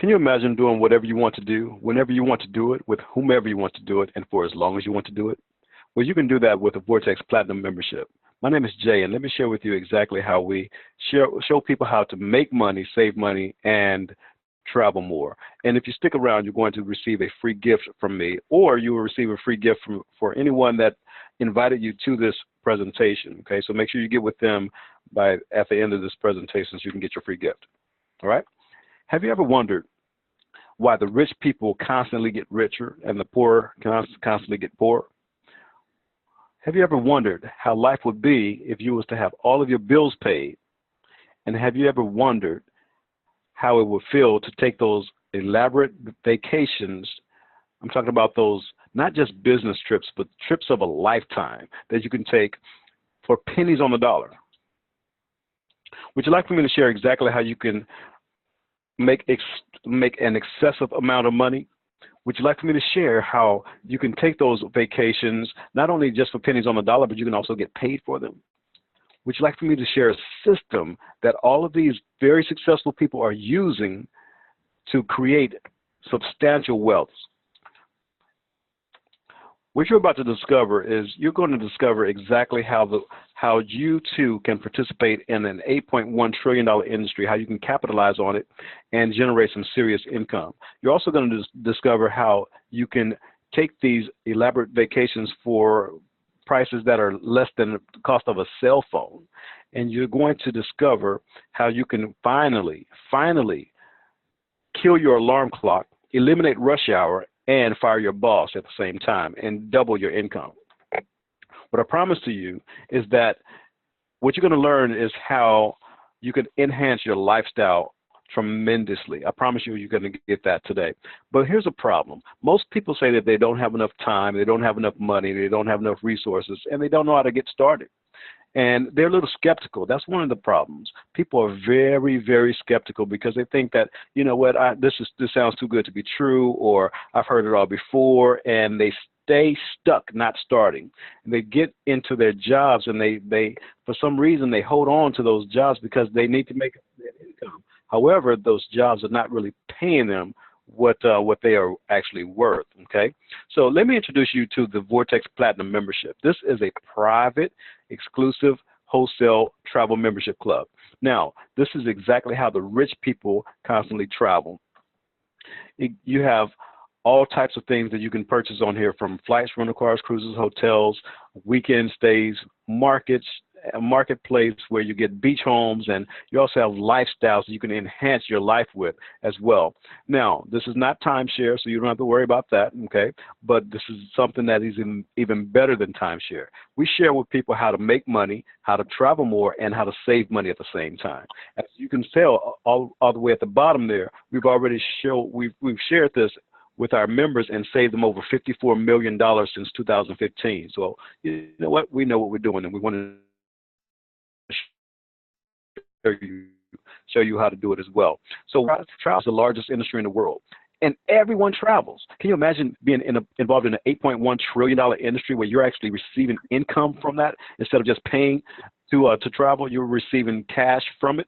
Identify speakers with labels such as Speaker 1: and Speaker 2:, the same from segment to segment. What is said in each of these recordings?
Speaker 1: Can you imagine doing whatever you want to do, whenever you want to do it, with whomever you want to do it, and for as long as you want to do it? Well, you can do that with a Vortex Platinum membership. My name is Jay, and let me share with you exactly how we show people how to make money, save money, and travel more. And if you stick around, you're going to receive a free gift from me, or you will receive a free gift for anyone that invited you to this presentation. Okay, so make sure you get with them at the end of this presentation so you can get your free gift. All right? Have you ever wondered why the rich people constantly get richer and the poor constantly get poorer? Have you ever wondered how life would be if you was to have all of your bills paid? And have you ever wondered how it would feel to take those elaborate vacations? I'm talking about those, not just business trips, but trips of a lifetime that you can take for pennies on the dollar. Would you like for me to share exactly how you can make an excessive amount of money? Would you like for me to share how you can take those vacations, not only just for pennies on the dollar, but you can also get paid for them? Would you like for me to share a system that all of these very successful people are using to create substantial wealth? What you're about to discover is you're going to discover exactly how you too can participate in an $8.1 trillion industry, how you can capitalize on it and generate some serious income. You're also going to discover how you can take these elaborate vacations for prices that are less than the cost of a cell phone. And you're going to discover how you can finally kill your alarm clock, eliminate rush hour, and fire your boss at the same time and double your income. What I promise to you is that what you're going to learn is how you can enhance your lifestyle tremendously. I promise you, you're going to get that today. But here's a problem. Most people say that they don't have enough time, they don't have enough money, they don't have enough resources, and they don't know how to get started. And they're a little skeptical. That's one of the problems. People are very, very skeptical because they think that, you know what, this sounds too good to be true, or I've heard it all before, and they stay stuck not starting. And they get into their jobs, and they for some reason they hold on to those jobs because they need to make income. However, those jobs are not really paying them what they are actually worth. Okay, so let me introduce you to the Vortex Platinum membership. This is a private, exclusive wholesale travel membership club. Now, this is exactly how the rich people constantly travel. You have all types of things that you can purchase on here, from flights, rental cars, cruises, hotels, weekend stays, markets, a marketplace where you get beach homes, and you also have lifestyles you can enhance your life with as well. Now, this is not timeshare, so you don't have to worry about that, okay? But this is something that is even better than timeshare. We share with people how to make money, how to travel more, and how to save money at the same time. As you can tell all the way at the bottom there, we've shared this with our members and saved them over $54 million since 2015. So you know what? We know what we're doing, and we want to show you how to do it as well. So travel is the largest industry in the world, and everyone travels. Can you imagine being involved in an $8.1 trillion industry where you're actually receiving income from that instead of just paying to travel? You're receiving cash from it.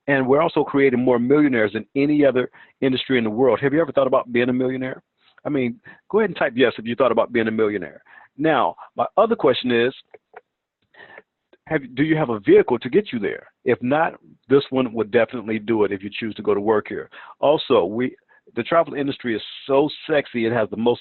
Speaker 1: And we're also creating more millionaires than any other industry in the world. Have you ever thought about being a millionaire? I mean, go ahead and type yes if you thought about being a millionaire. Now, my other question is, do you have a vehicle to get you there? If not, this one would definitely do it if you choose to go to work here. Also, the travel industry is so sexy. It has the most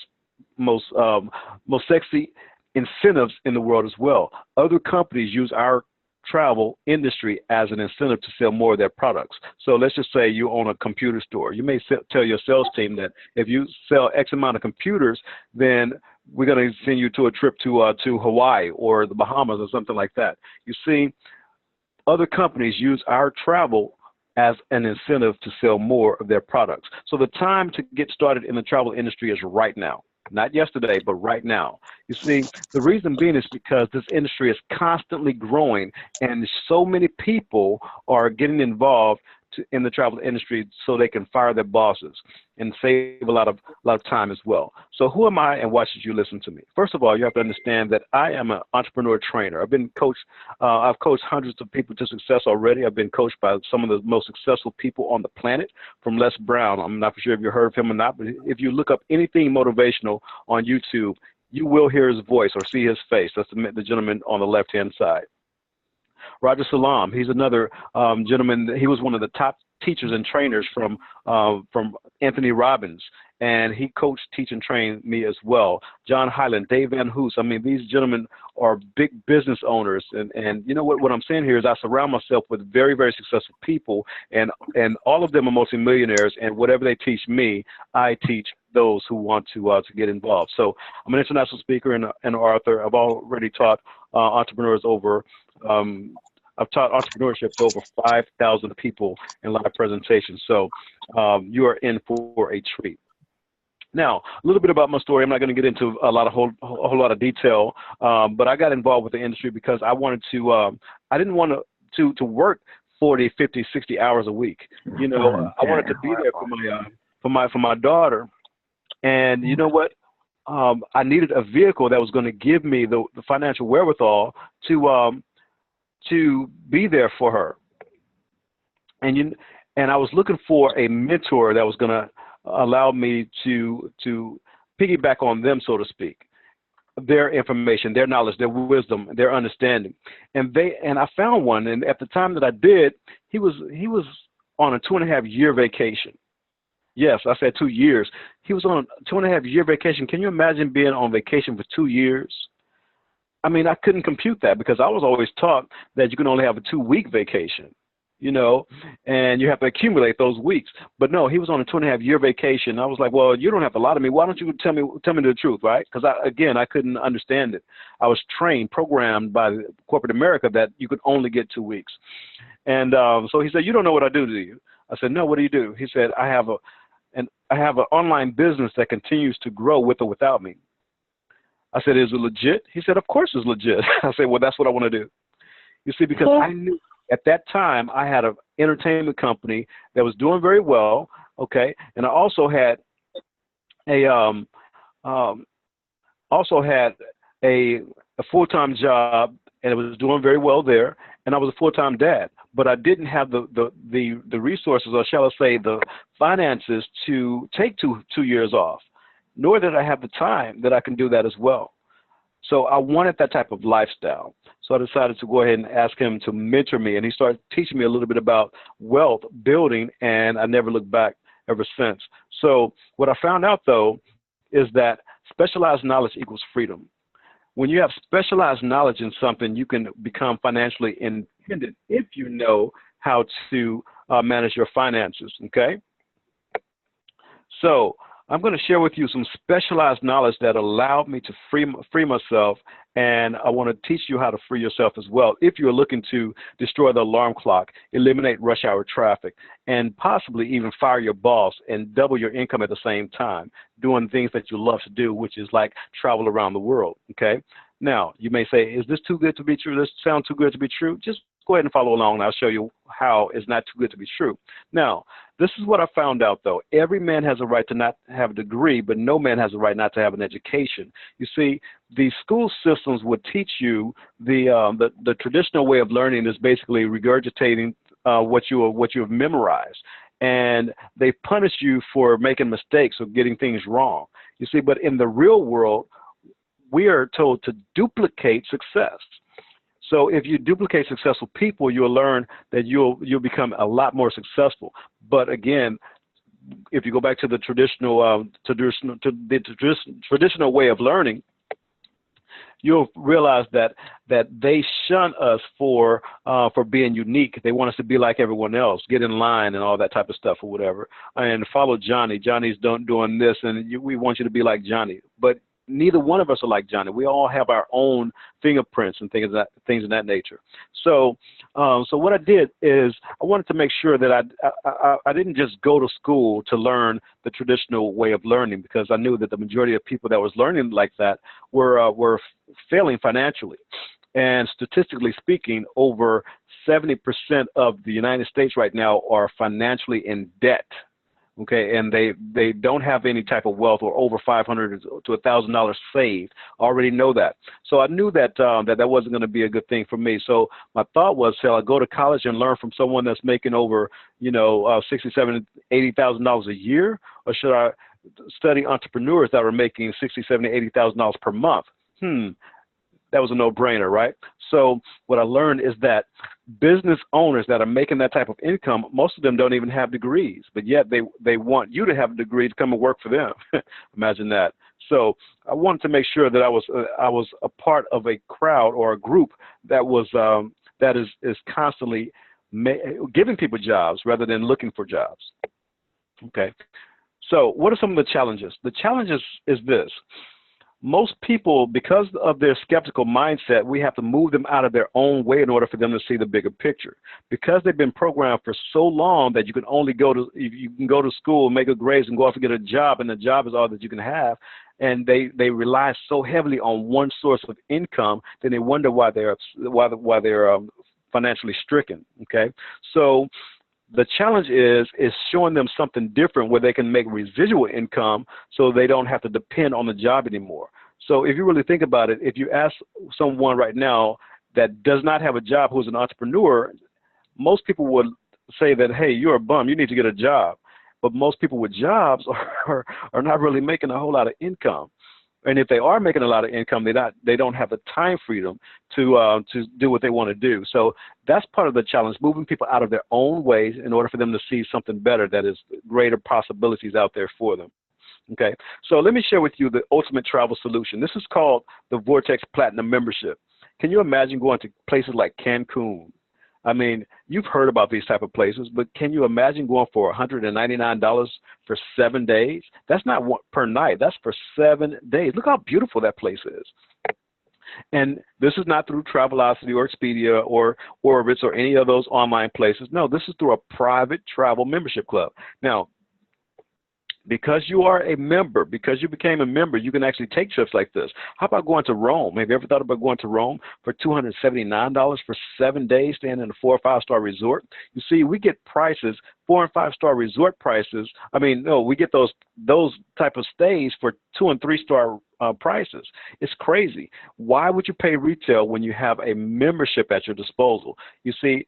Speaker 1: sexy incentives in the world as well. Other companies use our travel industry as an incentive to sell more of their products. So let's just say you own a computer store. You may tell your sales team that if you sell X amount of computers, then we're going to send you to a trip to Hawaii or the Bahamas or something like that. You see, other companies use our travel as an incentive to sell more of their products. So the time to get started in the travel industry is right now. Not yesterday, but right now. You see, the reason being is because this industry is constantly growing, and so many people are getting involved in the travel industry so they can fire their bosses and save a lot of time as well. So who am I and why should you listen to me? First of all, you have to understand that I am an entrepreneur trainer. I've coached hundreds of people to success already. I've been coached by some of the most successful people on the planet, from Les Brown. I'm not for sure if you heard of him or not, but if you look up anything motivational on YouTube, you will hear his voice or see his face. That's the gentleman on the left-hand side. Roger Salam, he's another gentleman. He was one of the top teachers and trainers from Anthony Robbins, and he coached, teach, and trained me as well. John Hyland, Dave Van Hoos. I mean, these gentlemen are big business owners, and you know what I'm saying here is I surround myself with very, very successful people, and all of them are mostly millionaires, and whatever they teach me, I teach those who want to get involved. So I'm an international speaker and an author. I've already taught entrepreneurs over I've taught entrepreneurship to over 5,000 people in live presentations. So you are in for a treat. Now, a little bit about my story. I'm not going to get into a whole lot of detail, but I got involved with the industry because I wanted to. I didn't want to work 40, 50, 60 hours a week. You know, I wanted to be there for my daughter. And you know what? I needed a vehicle that was going to give me the financial wherewithal to be there for her. And I was looking for a mentor that was going to allow me to piggyback on them, so to speak, their information, their knowledge, their wisdom, their understanding. And I found one. And at the time that I did, he was on a 2.5-year vacation. Yes, I said 2 years. He was on a 2.5-year vacation. Can you imagine being on vacation for 2 years? I mean, I couldn't compute that because I was always taught that you can only have a 2-week vacation, you know, and you have to accumulate those weeks. But no, he was on a 2.5-year vacation. I was like, well, you don't have to lie to me. Why don't you tell me the truth, right? Because I couldn't understand it. I was programmed by corporate America that you could only get 2 weeks. And so he said, you don't know what I do you? I said, no, what do you do? He said, I have an online business that continues to grow with or without me. I said, is it legit? He said, of course it's legit. I said, well, that's what I want to do. You see, because I knew at that time I had an entertainment company that was doing very well, okay, and I also had a full-time job, and it was doing very well there, and I was a full-time dad. But I didn't have the resources, or shall I say, the finances to take two years off, nor did I have the time that I can do that as well. So I wanted that type of lifestyle. So I decided to go ahead and ask him to mentor me, and he started teaching me a little bit about wealth building, and I never looked back ever since. So what I found out, though, is that specialized knowledge equals freedom. When you have specialized knowledge in something, you can become financially independent if you know how to manage your finances, okay? So I'm going to share with you some specialized knowledge that allowed me to free myself, and I want to teach you how to free yourself as well if you're looking to destroy the alarm clock, eliminate rush hour traffic, and possibly even fire your boss and double your income at the same time, doing things that you love to do, which is like travel around the world, okay? Now, you may say, is this too good to be true? Does this sound too good to be true? Just go ahead and follow along, and I'll show you how it's not too good to be true. Now, this is what I found out, though. Every man has a right to not have a degree, but no man has a right not to have an education. You see, the school systems would teach you the traditional way of learning is basically regurgitating what you have memorized, and they punish you for making mistakes or getting things wrong. You see, but in the real world, we are told to duplicate success. So if you duplicate successful people, you'll learn that you'll become a lot more successful. But again, if you go back to the traditional way of learning, you'll realize that they shun us for being unique. They want us to be like everyone else, get in line and all that type of stuff or whatever, and follow Johnny. Johnny's doing this, and we want you to be like Johnny. But neither one of us are like Johnny. We all have our own fingerprints and things of that nature. So what I did is I wanted to make sure that I didn't just go to school to learn the traditional way of learning, because I knew that the majority of people that was learning like that were failing financially. And statistically speaking, over 70% of the United States right now are financially in debt. Okay, and they don't have any type of wealth or over $500 to $1,000 saved. I already know that. So I knew that that wasn't going to be a good thing for me. So my thought was, shall I go to college and learn from someone that's making over, $67,000, $80,000 a year, or should I study entrepreneurs that are making $60,000, $70,000, $80,000 per month? That was a no-brainer, right? So what I learned is that business owners that are making that type of income, most of them don't even have degrees, but yet they want you to have a degree to come and work for them. Imagine that. So I wanted to make sure that I was a part of a crowd or a group that was that is constantly giving people jobs rather than looking for jobs. Okay. So what are some of the challenges? The challenges is this. Most people, because of their skeptical mindset, we have to move them out of their own way in order for them to see the bigger picture. Because they've been programmed for so long that you can only go to school, make a grades, and go off and get a job, and the job is all that you can have. And they rely so heavily on one source of income, then they wonder why they're financially stricken. Okay, so the challenge is showing them something different where they can make residual income so they don't have to depend on the job anymore. So if you really think about it, if you ask someone right now that does not have a job who's an entrepreneur, most people would say that, hey, you're a bum, you need to get a job. But most people with jobs are not really making a whole lot of income. And if they are making a lot of income, they don't have the time freedom to do what they want to do. So that's part of the challenge, moving people out of their own ways in order for them to see something better that is greater possibilities out there for them. Okay, so let me share with you the ultimate travel solution. This is called the Vortex Platinum membership. Can you imagine going to places like Cancun? I mean, you've heard about these type of places, but can you imagine going for $199 for 7 days? That's not one per night. That's for 7 days. Look how beautiful that place is. And this is not through Travelocity or Expedia or Orbitz or any of those online places. No, this is through a private travel membership club. Now, because you are a member, because you became a member, you can actually take trips like this. How about going to Rome? Have you ever thought about going to Rome for $279 for 7 days, staying in a 4- or 5-star resort? You see, we get prices, 4- and 5-star resort prices. I mean, no, we get those type of stays for 2- and 3-star prices. It's crazy. Why would you pay retail when you have a membership at your disposal? You see,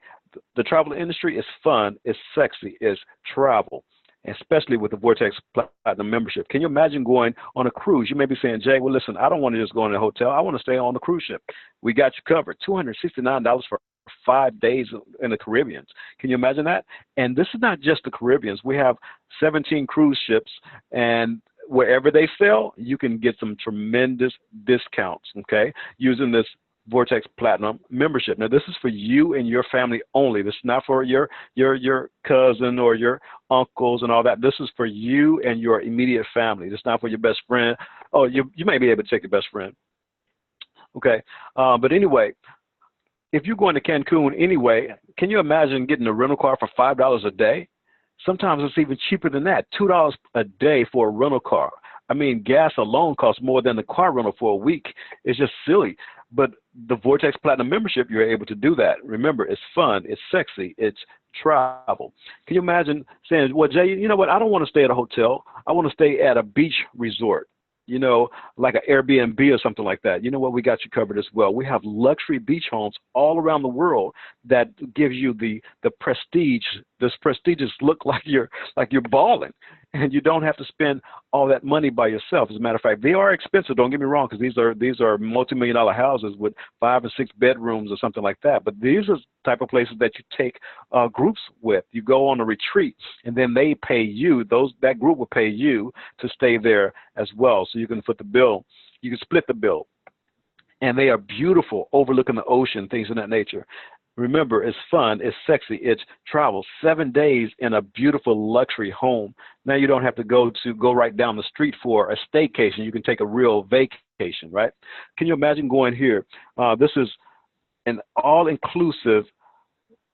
Speaker 1: the travel industry is fun, it's sexy, it's travel, especially with the Vortex Platinum membership. Can you imagine going on a cruise? You may be saying, Jay, well, listen, I don't want to just go in a hotel. I want to stay on the cruise ship. We got you covered. $269 for 5 days in the Caribbean. Can you imagine that? And this is not just the Caribbean. We have 17 cruise ships, and wherever they sell, you can get some tremendous discounts, okay, using this Vortex Platinum membership. Now, this is for you and your family only. This is not for your cousin or your uncles and all that. This is for you and your immediate family. This is not for your best friend. Oh, you may be able to take your best friend. Okay, but anyway, if you're going to Cancun anyway, can you imagine getting a rental car for $5 a day? Sometimes it's even cheaper than that, $2 a day for a rental car. I mean, gas alone costs more than the car rental for a week. It's just silly. But the Vortex Platinum membership, you're able to do that. Remember, it's fun, it's sexy, it's travel. Can you imagine saying, well, Jay, you know what? I don't want to stay at a hotel. I want to stay at a beach resort, you know, like an Airbnb or something like that. You know what? We got you covered as well. We have luxury beach homes all around the world that gives you the prestige, this prestigious look like you're balling. And you don't have to spend all that money by yourself. As a matter of fact, they are expensive. Don't get me wrong, because these are multi-million-dollar houses with 5 or 6 bedrooms or something like that. But these are the type of places that you take groups with. You go on a retreat, and then they pay you. That group will pay you to stay there as well. So you can foot the bill. You can split the bill. And they are beautiful, overlooking the ocean, things of that nature. Remember, it's fun, it's sexy, it's travel. 7 days in a beautiful luxury home. Now you don't have to go right down the street for a staycation. You can take a real vacation, right? Can you imagine going here? This is an all-inclusive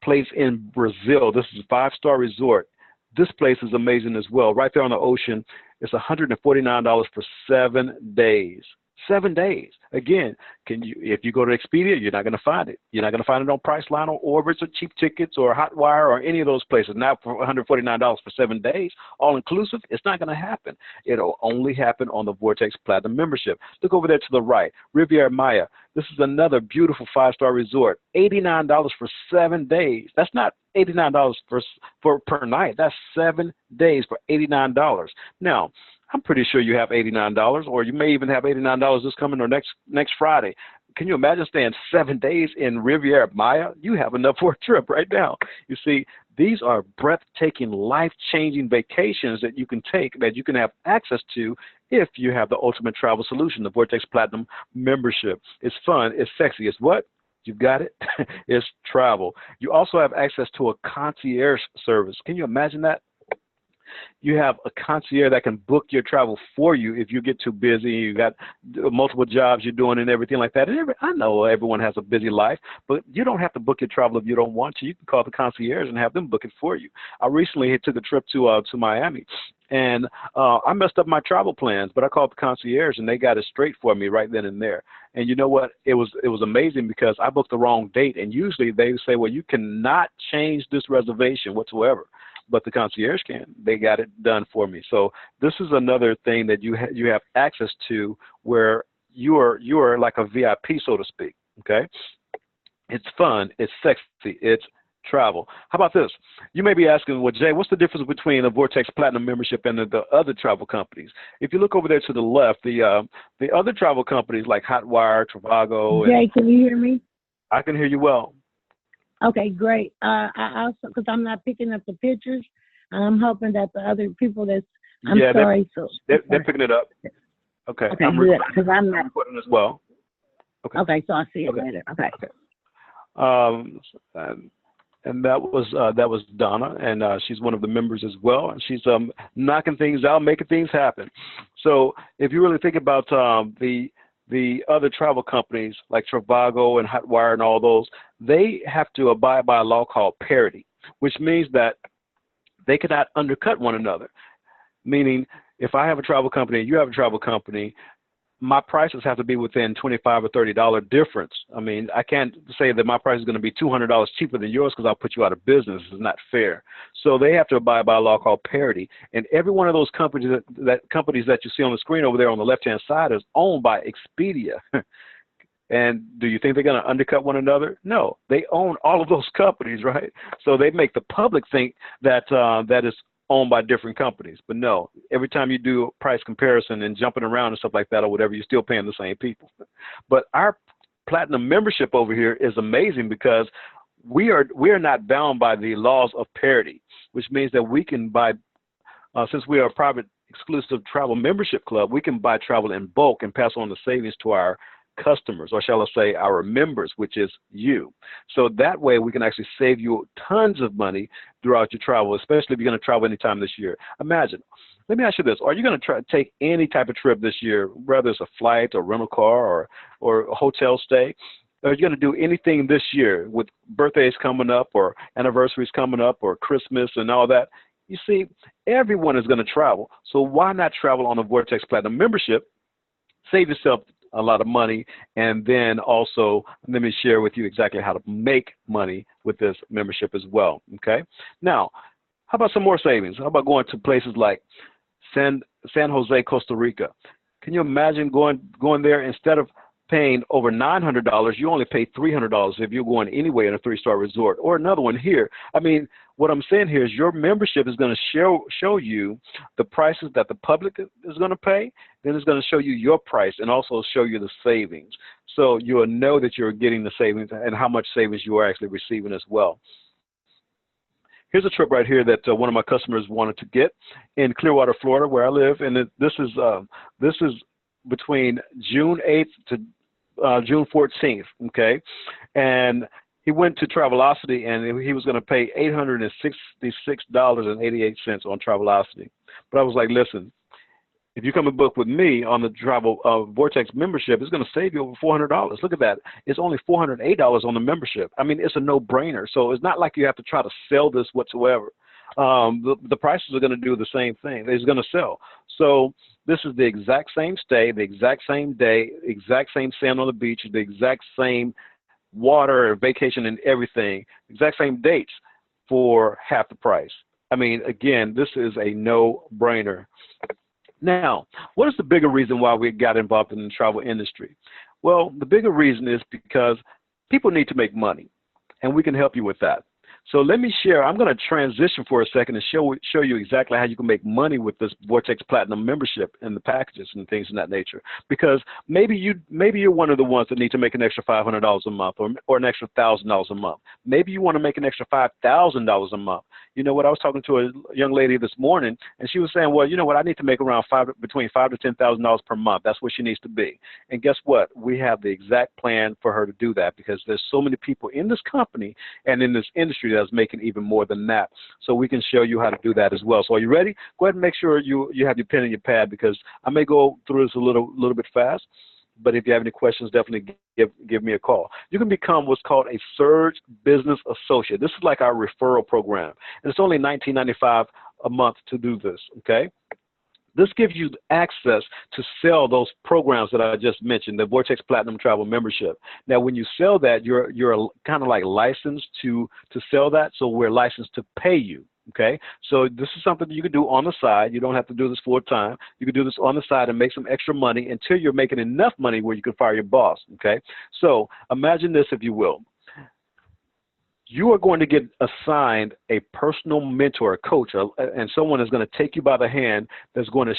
Speaker 1: place in Brazil. This is a 5-star resort. This place is amazing as well. Right there on the ocean, it's $149 for 7 days. 7 days. Again, if you go to Expedia, you're not going to find it. You're not going to find it on Priceline or Orbitz or Cheap Tickets or Hotwire or any of those places. Now for $149 for 7 days, all inclusive, it's not going to happen. It'll only happen on the Vortex Platinum membership. Look over there to the right, Riviera Maya. This is another beautiful 5-star resort. $89 for 7 days. That's not $89 per night. That's 7 days for $89. Now, I'm pretty sure you have $89, or you may even have $89 this coming or next Friday. Can you imagine staying 7 days in Riviera Maya? You have enough for a trip right now. You see, these are breathtaking, life-changing vacations that you can take, that you can have access to if you have the ultimate travel solution, the Vortex Platinum membership. It's fun. It's sexy. It's what? You've got it. It's travel. You also have access to a concierge service. Can you imagine that? You have a concierge that can book your travel for you if you get too busy, you got multiple jobs you're doing and everything like that. And I know everyone has a busy life, but you don't have to book your travel if you don't want to. You can call the concierge and have them book it for you. I recently took a trip to Miami, and I messed up my travel plans, but I called the concierge and they got it straight for me right then and there. And you know what? It was amazing because I booked the wrong date, and usually they say, well, you cannot change this reservation whatsoever. But the concierge can. They got it done for me. So this is another thing that you have access to, where you are like a VIP, so to speak. Okay, it's fun, it's sexy, it's travel. How about this? You may be asking, well, Jay, what's the difference between the Vortex Platinum membership and the other travel companies? If you look over there to the left, the other travel companies like Hotwire, Trivago.
Speaker 2: Jay, can you hear me?
Speaker 1: I can hear you well.
Speaker 2: Okay, great. I also, because I'm not picking up the pictures, and I'm hoping that the other people
Speaker 1: They're picking it up. Okay.
Speaker 2: Okay, good, because I'm not
Speaker 1: recording as well. Okay.
Speaker 2: Okay, so I'll see it later. Okay.
Speaker 1: And that was Donna, and she's one of the members as well, and she's knocking things out, making things happen. So if you really think about the other travel companies like Trivago and Hotwire and all those, they have to abide by a law called parity, which means that they cannot undercut one another. Meaning, if I have a travel company and you have a travel company, my prices have to be within $25 or $30 difference. I mean, I can't say that my price is going to be $200 cheaper than yours because I'll put you out of business. It's not fair. So they have to abide by a law called parity. And every one of those companies companies that you see on the screen over there on the left-hand side is owned by Expedia. And do you think they're going to undercut one another? No, they own all of those companies, right? So they make the public think that that is owned by different companies. But no, every time you do a price comparison and jumping around and stuff like that or whatever, you're still paying the same people. But our platinum membership over here is amazing because we are not bound by the laws of parity, which means that we can buy, since we are a private exclusive travel membership club, we can buy travel in bulk and pass on the savings to our customers, or shall I say our members, which is you. So that way we can actually save you tons of money throughout your travel, especially if you're going to travel anytime this year. Imagine, let me ask you this, are you going to take any type of trip this year, whether it's a flight or rental car or a hotel stay? Are you going to do anything this year with birthdays coming up or anniversaries coming up or Christmas and all that? You see, everyone is going to travel. So why not travel on a Vortex Platinum membership? Save yourself a lot of money, and then also let me share with you exactly how to make money with this membership as well. Okay, now how about some more savings? How about going to places like San Jose, Costa Rica? Can you imagine going there? Instead of paying over $900, you only pay $300 if you're going anyway in a 3-star resort. Or another one here. I mean, what I'm saying here is your membership is going to show you the prices that the public is going to pay. Then it's going to show you your price and also show you the savings. So you'll know that you're getting the savings and how much savings you are actually receiving as well. Here's a trip right here that one of my customers wanted to get in Clearwater, Florida, where I live, and this is between June 8th to June 14th, okay? And he went to Travelocity, and he was going to pay $866.88 on Travelocity. But I was like, listen, if you come and book with me on the travel Vortex membership, it's going to save you over $400. Look at that. It's only $408 on the membership. I mean, it's a no-brainer. So it's not like you have to try to sell this whatsoever. The prices are going to do the same thing. It's going to sell. So this is the exact same stay, the exact same day, exact same sand on the beach, the exact same water, vacation, and everything, exact same dates for half the price. I mean, again, this is a no-brainer. Now, what is the bigger reason why we got involved in the travel industry? Well, the bigger reason is because people need to make money, and we can help you with that. So let me share. I'm going to transition for a second and show you exactly how you can make money with this Vortex Platinum membership and the packages and things of that nature. Because maybe you're one of the ones that need to make an extra $500 a month or an extra $1,000 a month. Maybe you want to make an extra $5,000 a month. You know what? I was talking to a young lady this morning, and she was saying, well, you know what? I need to make around between $5,000 to $10,000 per month. That's what she needs to be. And guess what? We have the exact plan for her to do that, because there's so many people in this company and in this industry that's making even more than that. So we can show you how to do that as well. So are you ready? Go ahead and make sure you have your pen and your pad, because I may go through this a little bit fast. But if you have any questions, definitely give me a call. You can become what's called a Surge Business Associate. This is like our referral program, and it's only $19.95 a month to do this, okay? This gives you access to sell those programs that I just mentioned, the Vortex Platinum Travel Membership. Now, when you sell that, you're kind of like licensed to sell that, so we're licensed to pay you. Okay, so this is something that you can do on the side. You don't have to do this full time. You can do this on the side and make some extra money until you're making enough money where you can fire your boss. Okay, so imagine this, if you will. You are going to get assigned a personal mentor, a coach, and someone is going to take you by the hand that's going to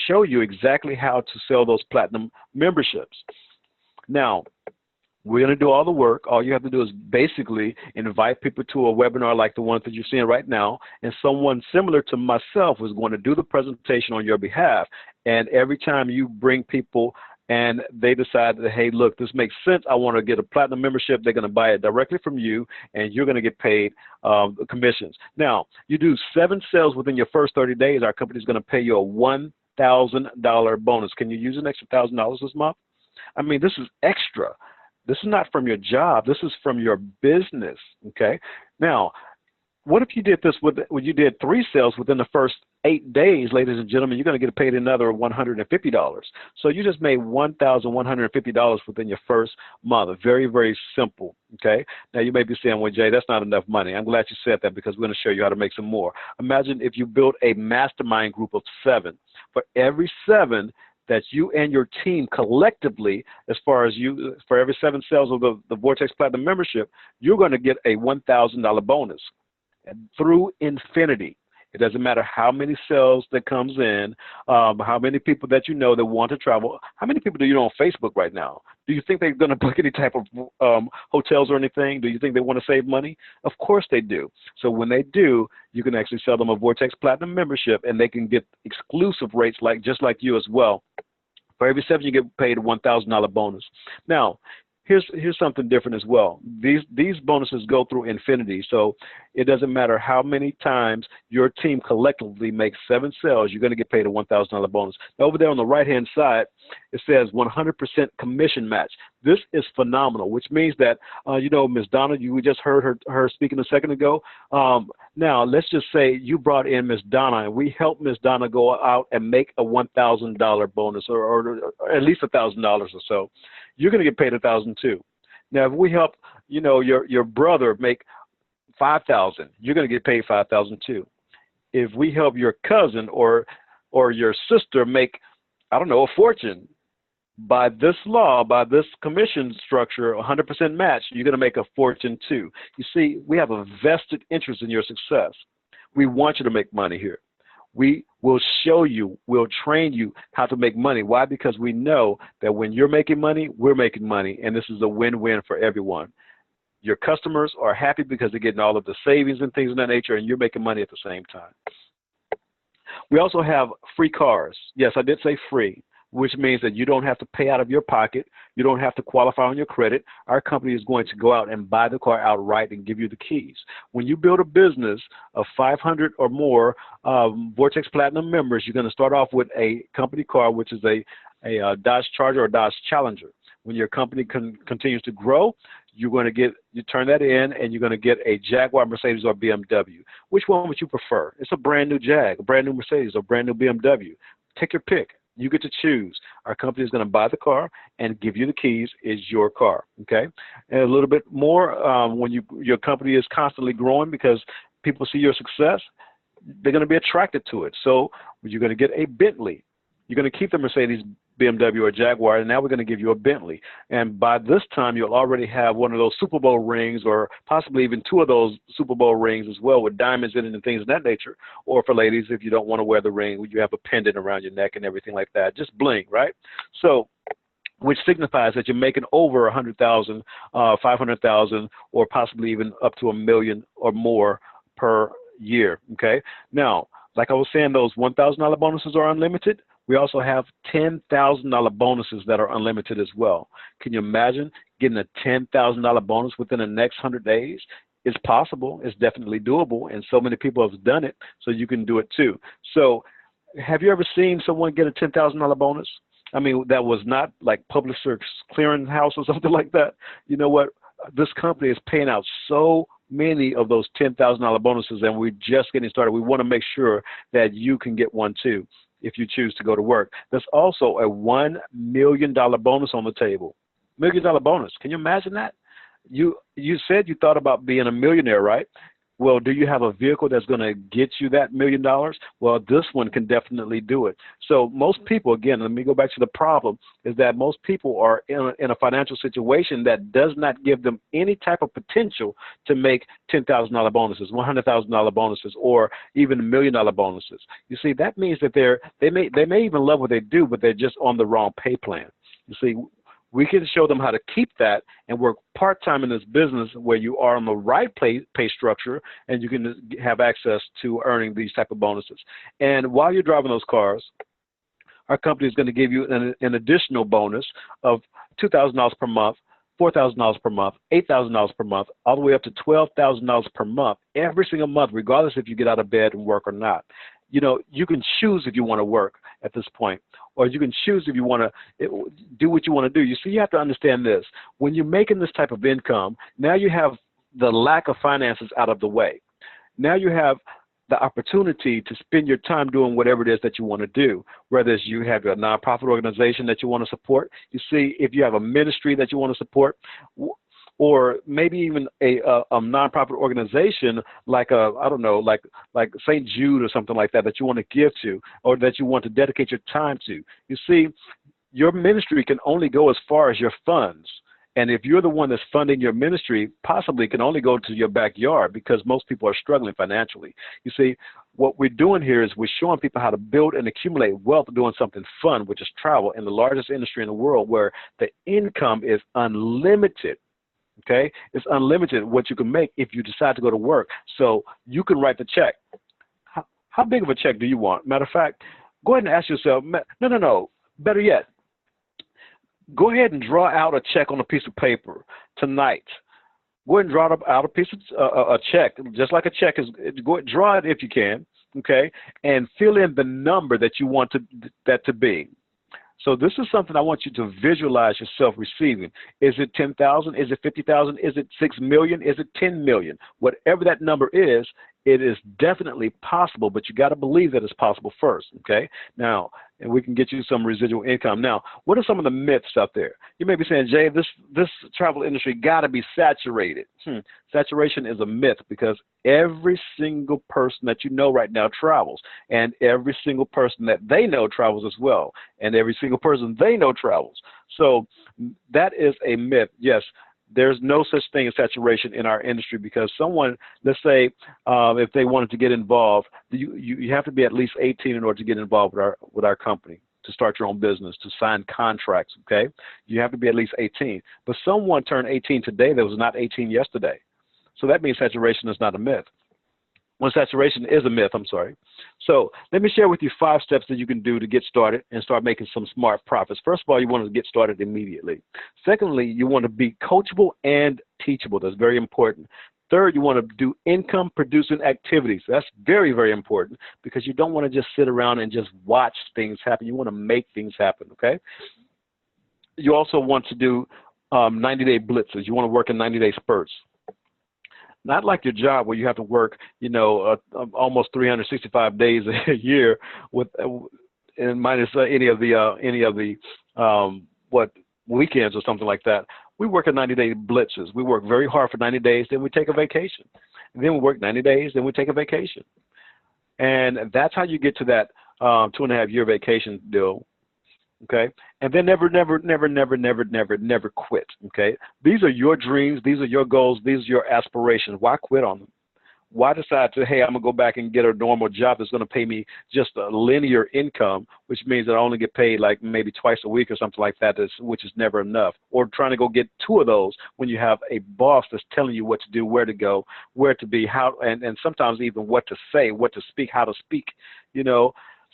Speaker 1: show you exactly how to sell those platinum memberships. Now, we're going to do all the work. All you have to do is basically invite people to a webinar like the one that you're seeing right now, and someone similar to myself is going to do the presentation on your behalf. And every time you bring people and they decide that, hey, look, this makes sense, I want to get a platinum membership, they're going to buy it directly from you, and you're going to get paid commissions. Now, you do 7 sales within your first 30 days, our company is going to pay you a $1,000 bonus. Can you use an extra $1,000 this month? I mean, this is extra. This is not from your job. This is from your business, okay? Now, what if you did this when you did 3 sales within the first 8 days, ladies and gentlemen, you're going to get paid another $150. So you just made $1,150 within your first month. Very, very simple, okay? Now, you may be saying, well, Jay, that's not enough money. I'm glad you said that, because we're going to show you how to make some more. Imagine if you built a mastermind group of 7. For every 7 that you and your team collectively, as far as you, for every 7 sales of the Vortex Platinum membership, you're going to get a $1,000 bonus through infinity. It doesn't matter how many sales that comes in, how many people that you know that want to travel. How many people do you know on Facebook right now? Do you think they're going to book any type of hotels or anything? Do you think they want to save money? Of course they do. So when they do, you can actually sell them a Vortex Platinum membership, and they can get exclusive rates just like you as well. For every 7, you get paid a $1,000 bonus. Now, here's something different as well. These bonuses go through infinity, so it doesn't matter how many times your team collectively makes 7 sales, you're going to get paid a $1,000 bonus. Now, over there on the right-hand side, it says 100% commission match. This is phenomenal, which means that, you know, Ms. Donna, we just heard her speaking a second ago. Now, let's just say you brought in Ms. Donna, and we helped Ms. Donna go out and make a $1,000 bonus, or at least $1,000 or so. You're going to get paid $1,000 too. Now, if we help, you know, your brother make $5,000, you're going to get paid $5,000 too. If we help your cousin or your sister make, I don't know, a fortune, by this law, by this commission structure, 100% match, you're going to make a fortune too. You see, we have a vested interest in your success. We want you to make money here. We will show you, we'll train you how to make money. Why? Because we know that when you're making money, we're making money, and this is a win-win for everyone. Your customers are happy because they're getting all of the savings and things of that nature, and you're making money at the same time. We also have free cars. Yes, I did say free, which means that you don't have to pay out of your pocket. You don't have to qualify on your credit. Our company is going to go out and buy the car outright and give you the keys. When you build a business of 500 or more Vortex Platinum members, you're going to start off with a company car, which is a Dodge Charger or Dodge Challenger. When your company continues to grow, you turn that in, and you're going to get a Jaguar, Mercedes, or BMW. Which one would you prefer? It's a brand new Jag, a brand new Mercedes, or brand new BMW. Take your pick. You get to choose. Our company is going to buy the car and give you the keys. It's your car, okay? And a little bit more when your company is constantly growing because people see your success, they're going to be attracted to it. So you're going to get a Bentley. You're going to keep the Mercedes, BMW, or Jaguar, and now we're going to give you a Bentley. And by this time, you'll already have one of those Super Bowl rings, or possibly even two of those Super Bowl rings as well, with diamonds in it and things of that nature. Or for ladies, if you don't want to wear the ring, you have a pendant around your neck and everything like that. Just bling, right? So, which signifies that you're making over 100,000, 500,000, or possibly even up to $1 million or more per year, okay? Now, like I was saying, those $1,000 bonuses are unlimited. We also have $10,000 bonuses that are unlimited as well. Can you imagine getting a $10,000 bonus within the next 100 days? It's possible. It's definitely doable, and so many people have done it, so you can do it too. So have you ever seen someone get a $10,000 bonus? I mean, that was not like Publishers Clearing House or something like that. You know what? This company is paying out so many of those $10,000 bonuses, and we're just getting started. We want to make sure that you can get one too if you choose to go to work. There's also a $1 million bonus on the table. $1 million bonus. Can you imagine that? You said you thought about being a millionaire, right? Well, do you have a vehicle that's going to get you that $1 million? Well, this one can definitely do it. So most people, again, let me go back to the problem, is that most people are in a financial situation that does not give them any type of potential to make $10,000 bonuses, $100,000 bonuses, or even $1 million bonuses. You see, that means that they may even love what they do, but they're just on the wrong pay plan. You see, we can show them how to keep that and work part-time in this business where you are on the right pay structure, and you can have access to earning these type of bonuses. And while you're driving those cars, our company is going to give you an additional bonus of $2,000 per month, $4,000 per month, $8,000 per month, all the way up to $12,000 per month, every single month, regardless if you get out of bed and work or not. You know, you can choose if you want to work at this point, or you can choose if you want to do what you want to do. You see, you have to understand this. When you're making this type of income, now you have the lack of finances out of the way. Now you have the opportunity to spend your time doing whatever it is that you want to do, whether it's you have a nonprofit organization that you want to support. You see, if you have a ministry that you want to support, or maybe even a nonprofit organization like I don't know, like St. Jude or something like that you want to give to, or that you want to dedicate your time to. You see, your ministry can only go as far as your funds. And if you're the one that's funding your ministry, possibly can only go to your backyard, because most people are struggling financially. You see, what we're doing here is we're showing people how to build and accumulate wealth doing something fun, which is travel, in the largest industry in the world, where the income is unlimited. Okay, it's unlimited what you can make if you decide to go to work. So you can write the check. How big of a check do you want? Matter of fact, go ahead and ask yourself, no. Better yet, go ahead and draw out a check on a piece of paper tonight. Go ahead and draw out a piece of a check, just like a check is. Go ahead, draw it if you can, okay, and fill in the number that you want that to be. So this is something I want you to visualize yourself receiving. Is it 10,000? Is it 50,000? Is it 6 million? Is it 10 million? Whatever that number is, it is definitely possible, but you got to believe that it's possible first, okay? Now, and we can get you some residual income. Now, what are some of the myths out there? You may be saying, Jay, this travel industry got to be saturated. Saturation is a myth, because every single person that you know right now travels, and every single person that they know travels as well, and every single person they know travels. So that is a myth. Yes, there's no such thing as saturation in our industry, because someone, let's say, if they wanted to get involved, you have to be at least 18 in order to get involved with our company, to start your own business, to sign contracts, okay? You have to be at least 18. But someone turned 18 today that was not 18 yesterday. So that means saturation is not a myth. Well, saturation is a myth, I'm sorry. So let me share with you 5 steps that you can do to get started and start making some smart profits. First of all, you want to get started immediately. Secondly, you want to be coachable and teachable. That's very important. Third, you want to do income-producing activities. That's very, very important, because you don't want to just sit around and just watch things happen. You want to make things happen, okay? You also want to do 90-day blitzes. You want to work in 90-day spurts. Not like your job where you have to work, almost 365 days a year with, and minus any of the what weekends or something like that. We work at 90-day blitzes. We work very hard for 90 days, then we take a vacation. And then we work 90 days, then we take a vacation. And that's how you get to that 2.5-year vacation deal. Okay, and then never quit. Okay, these are your dreams, these are your goals, these are your aspirations. Why quit on them? Why decide to, hey, I'm gonna go back and get a normal job that's gonna pay me just a linear income, which means that I only get paid like maybe twice a week or something like that, which is never enough. Or trying to go get 2 of those when you have a boss that's telling you what to do, where to go, where to be, how, and sometimes even what to say, what to speak, how to speak.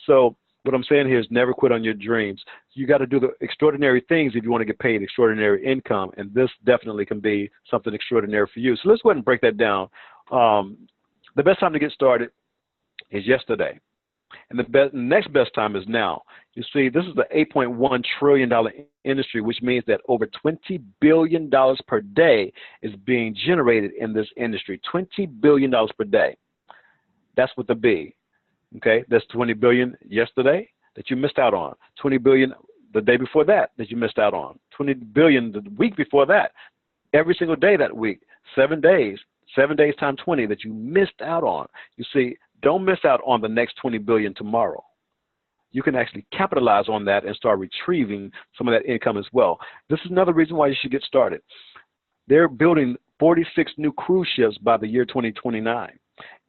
Speaker 1: So what I'm saying here is never quit on your dreams. You got to do the extraordinary things if you want to get paid extraordinary income, and this definitely can be something extraordinary for you. So let's go ahead and break that down. The best time to get started is yesterday, and the next best time is now. You see, this is the $8.1 trillion industry, which means that over $20 billion per day is being generated in this industry. $20 billion per day. That's with the B. Okay, that's 20 billion yesterday that you missed out on. 20 billion the day before that you missed out on. 20 billion the week before that. Every single day that week. 7 days times 20 that you missed out on. You see, don't miss out on the next 20 billion tomorrow. You can actually capitalize on that and start retrieving some of that income as well. This is another reason why you should get started. They're building 46 new cruise ships by the year 2029.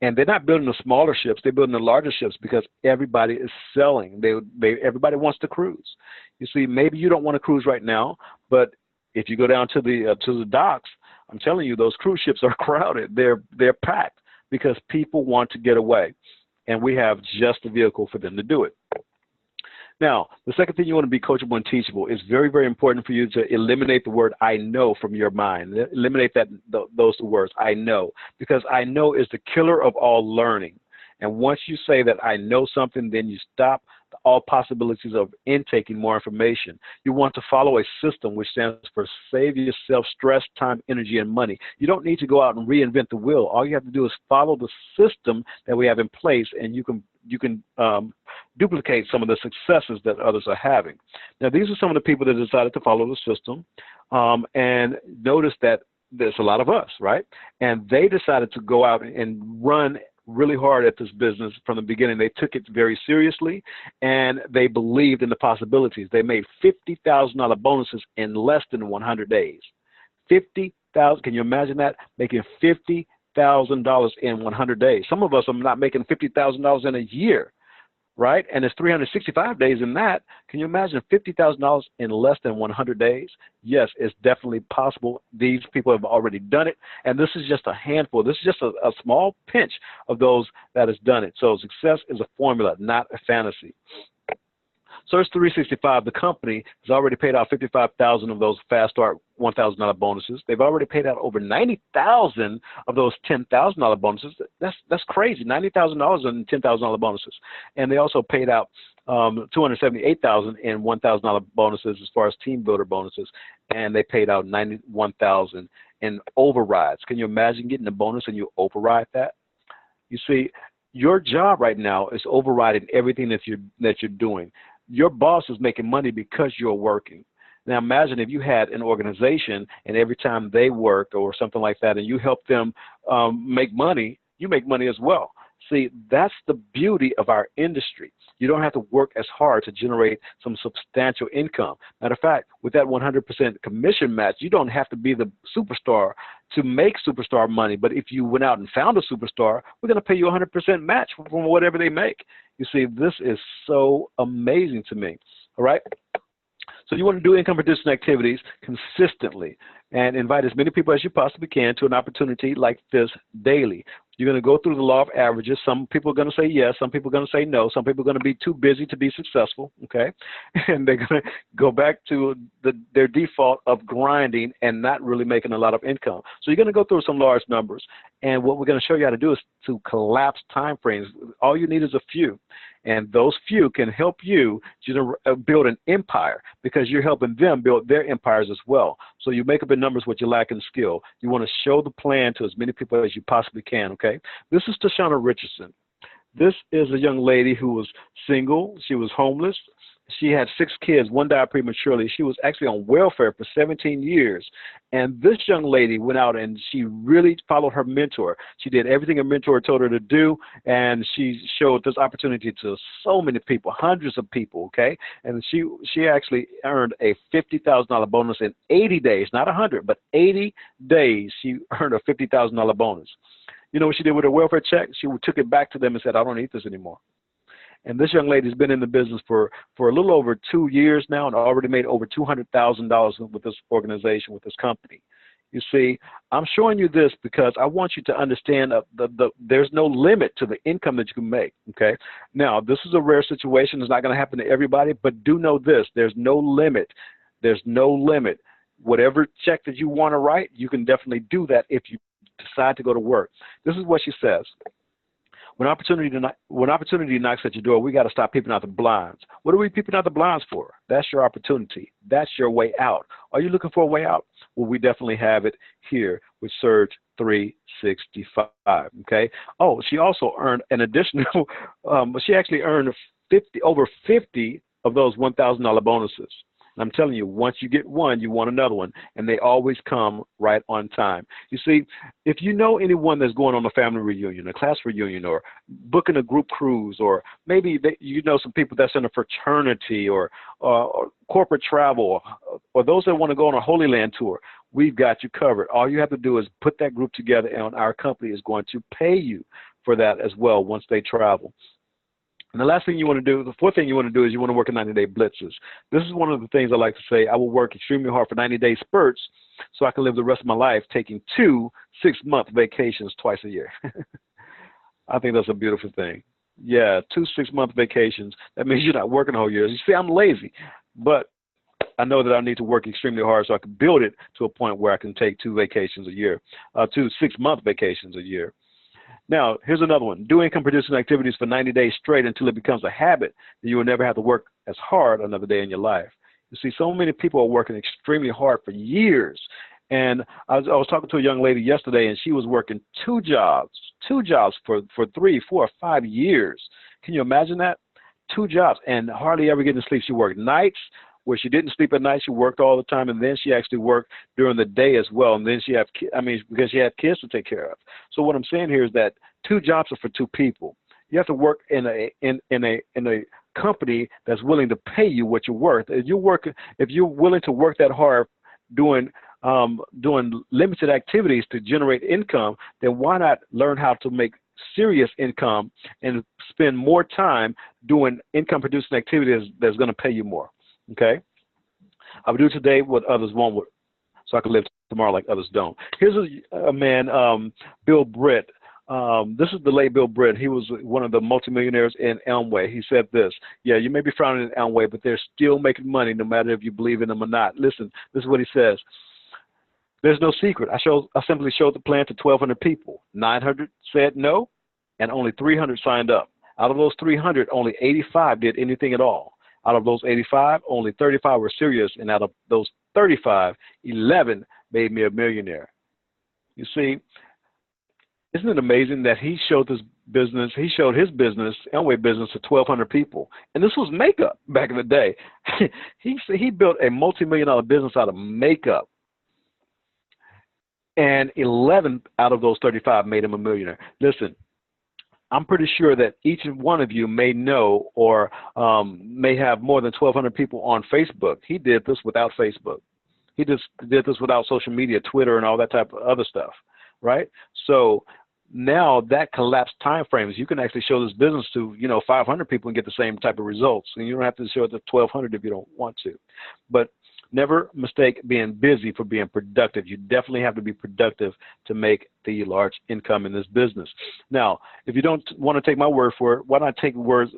Speaker 1: And they're not building the smaller ships; they're building the larger ships because everybody is selling. Everybody wants to cruise. You see, maybe you don't want to cruise right now, but if you go down to the docks, I'm telling you, those cruise ships are crowded. They're packed because people want to get away, and we have just the vehicle for them to do it. Now, the second thing you want to be coachable and teachable is very, very important for you to eliminate the word I know from your mind. Eliminate those 2 words, I know, because I know is the killer of all learning. And once you say that I know something, then you stop all possibilities of intaking more information. You want to follow a system which stands for save yourself stress, time, energy, and money. You don't need to go out and reinvent the wheel. All you have to do is follow the system that we have in place, and you can duplicate some of the successes that others are having. Now, these are some of the people that decided to follow the system, and notice that there's a lot of us, right? And they decided to go out and run really hard at this business from the beginning. They took it very seriously, and they believed in the possibilities. They made $50,000 bonuses in less than 100 days. 50,000. Can you imagine that? Making $50,000 in 100 days. Some of us are not making $50,000 in a year, right? And it's 365 days in that. Can you imagine $50,000 in less than 100 days? Yes, it's definitely possible. These people have already done it, and this is just a handful. This is just a small pinch of those that has done it. So success is a formula, not a fantasy. Search 365, the company, has already paid out 55,000 of those Fast Start $1,000 bonuses. They've already paid out over 90,000 of those $10,000 bonuses. That's crazy, $90,000 and $10,000 bonuses. And they also paid out 278,000 in $1,000 bonuses as far as team builder bonuses, and they paid out 91,000 in overrides. Can you imagine getting a bonus and you override that? You see, your job right now is overriding everything that you're doing. Your boss is making money because you're working. Now imagine if you had an organization and every time they work or something like that and you help them make money, you make money as well. See, that's the beauty of our industry. You don't have to work as hard to generate some substantial income. Matter of fact, with that 100% commission match, you don't have to be the superstar to make superstar money. But if you went out and found a superstar, we're going to pay you 100% match from whatever they make. You see, this is so amazing to me. All right? So you want to do income-producing activities consistently and invite as many people as you possibly can to an opportunity like this daily. You're going to go through the law of averages. Some people are going to say yes. Some people are going to say no. Some people are going to be too busy to be successful, okay? And they're going to go back to their default of grinding and not really making a lot of income. So you're going to go through some large numbers. And what we're going to show you how to do is to collapse time frames. All you need is a few. And those few can help you build an empire because you're helping them build their empires as well. So you make up in numbers what you lack in skill. You want to show the plan to as many people as you possibly can, okay? This is Tashana Richardson. This is a young lady who was single. She was homeless. She had 6 kids. One died prematurely. She was actually on welfare for 17 years. And this young lady went out and she really followed her mentor. She did everything her mentor told her to do, and she showed this opportunity to so many people, hundreds of people, okay? And she actually earned a $50,000 bonus in 80 days, not 100, but 80 days she earned a $50,000 bonus. You know what she did with her welfare check? She took it back to them and said, I don't need this anymore. And this young lady's been in the business for a little over 2 years now and already made over $200,000 with this organization, with this company. You see, I'm showing you this because I want you to understand there's no limit to the income that you can make, okay? Now, this is a rare situation. It's not going to happen to everybody, but do know this. There's no limit. There's no limit. Whatever check that you want to write, you can definitely do that if you decide to go to work. This is what she says. When opportunity knocks at your door, we got to stop peeping out the blinds. What are we peeping out the blinds for? That's your opportunity. That's your way out. Are you looking for a way out? Well, we definitely have it here with Surge 365. Okay. Oh, she also earned an additional. She actually earned over 50 of those $1,000 bonuses. And I'm telling you, once you get one, you want another one, and they always come right on time. You see, if you know anyone that's going on a family reunion, a class reunion, or booking a group cruise, or maybe you know some people that's in a fraternity or corporate travel, or those that want to go on a Holy Land tour, we've got you covered. All you have to do is put that group together, and our company is going to pay you for that as well once they travel. And the last thing you want to do, the fourth thing you want to do is you want to work in 90-day blitzes. This is one of the things I like to say. I will work extremely hard for 90-day spurts so I can live the rest of my life taking 2 6-month vacations twice a year. I think that's a beautiful thing. Yeah, 2 6-month vacations. That means you're not working the whole year. You see, I'm lazy, but I know that I need to work extremely hard so I can build it to a point where I can take 2 vacations a year, 2 6-month vacations a year. Now, here's another one. Do income-producing activities for 90 days straight until it becomes a habit that you will never have to work as hard another day in your life. You see, so many people are working extremely hard for years. And I was talking to a young lady yesterday, and she was working 2 jobs for 3, 4, 5 years. Can you imagine that? 2 jobs and hardly ever getting to sleep. She worked nights where she didn't sleep at night. She worked all the time, and then she actually worked during the day as well. And then because she had kids to take care of. So what I'm saying here is that 2 jobs are for 2 people. You have to work in a company that's willing to pay you what you're worth. If you're willing to work that hard doing limited activities to generate income, then why not learn how to make serious income and spend more time doing income-producing activities that's going to pay you more? Okay, I will do today what others won't, so I can live tomorrow like others don't. Here's a man, Bill Britt. This is the late Bill Britt. He was one of the multimillionaires in Elmway. He said this: yeah, you may be frowning in Elmway, but they're still making money no matter if you believe in them or not. Listen, this is what he says. There's no secret. I simply showed the plan to 1,200 people. 900 said no, and only 300 signed up. Out of those 300, only 85 did anything at all. Out of those 85, only 35 were serious, and out of those 35, 11 made me a millionaire. You see, isn't it amazing that he showed his business, Elmway business, to 1,200 people, and this was makeup back in the day. He built a multi-million-dollar business out of makeup, and 11 out of those 35 made him a millionaire. Listen, I'm pretty sure that each one of you may know or may have more than 1,200 people on Facebook. He did this without Facebook. He just did this without social media, Twitter, and all that type of other stuff, right? So now that collapsed time frames, you can actually show this business to 500 people and get the same type of results, and you don't have to show it to 1,200 if you don't want to. But never mistake being busy for being productive. You definitely have to be productive to make the large income in this business. Now, if you don't want to take my word for it, why not take words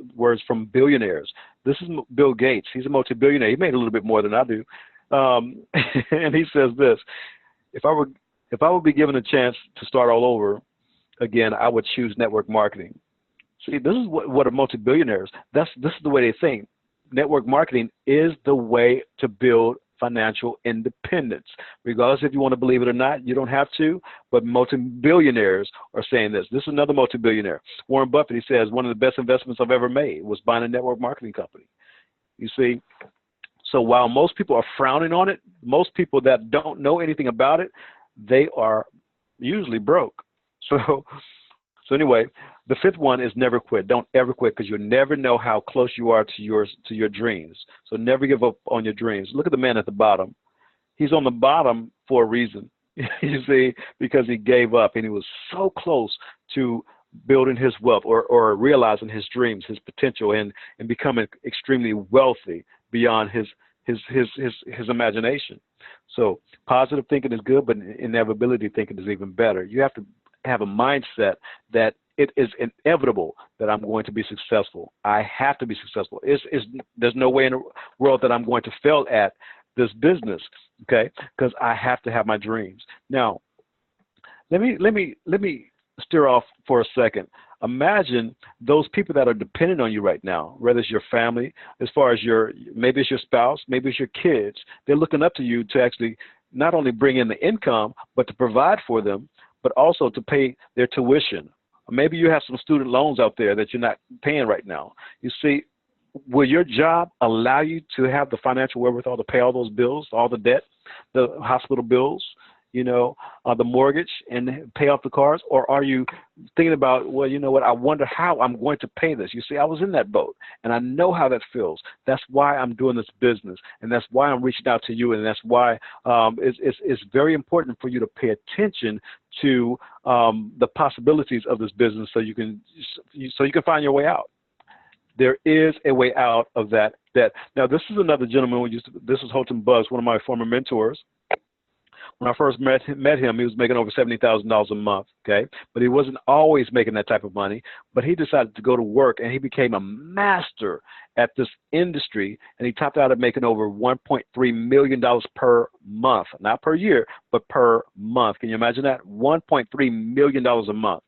Speaker 1: from billionaires? This is Bill Gates. He's a multi-billionaire. He made a little bit more than I do. And he says this: if I would be given a chance to start all over again, I would choose network marketing. See, this is what a multi-billionaires, this is the way they think. Network marketing is the way to build financial independence. Regardless if you want to believe it or not, you don't have to, but multi-billionaires are saying this. This is another multi-billionaire. Warren Buffett, he says, one of the best investments I've ever made was buying a network marketing company. You see, so while most people are frowning on it, most people that don't know anything about it, they are usually broke. So anyway, the fifth one is never quit. Don't ever quit, because you'll never know how close you are to your dreams. So never give up on your dreams. Look at the man at the bottom. He's on the bottom for a reason. You see, because he gave up and he was so close to building his wealth, or realizing his dreams, his potential, and becoming extremely wealthy beyond his imagination. So positive thinking is good, but inevitability thinking is even better. You have to have a mindset that it is inevitable that I'm going to be successful. I have to be successful. There's no way in the world that I'm going to fail at this business, okay? Because I have to have my dreams. Now, let me steer off for a second. Imagine those people that are dependent on you right now, whether it's your family, as far as maybe it's your spouse, maybe it's your kids. They're looking up to you to actually not only bring in the income, but to provide for them, but also to pay their tuition. Maybe you have some student loans out there that you're not paying right now. You see, will your job allow you to have the financial wherewithal to pay all those bills, all the debt, the hospital bills, the mortgage, and pay off the cars? Or are you thinking about, well, you know what, I wonder how I'm going to pay this? You see, I was in that boat, and I know how that feels. That's why I'm doing this business, and that's why I'm reaching out to you, and that's why it's very important for you to pay attention to the possibilities of this business, so you can find your way out. There is a way out of that debt. Now, this is another gentleman this is Holton Buggs, one of my former mentors. When I first met him, he was making over $70,000 a month, okay? But he wasn't always making that type of money. But he decided to go to work, and he became a master at this industry, and he topped out at making over $1.3 million per month. Not per year, but per month. Can you imagine that? $1.3 million a month.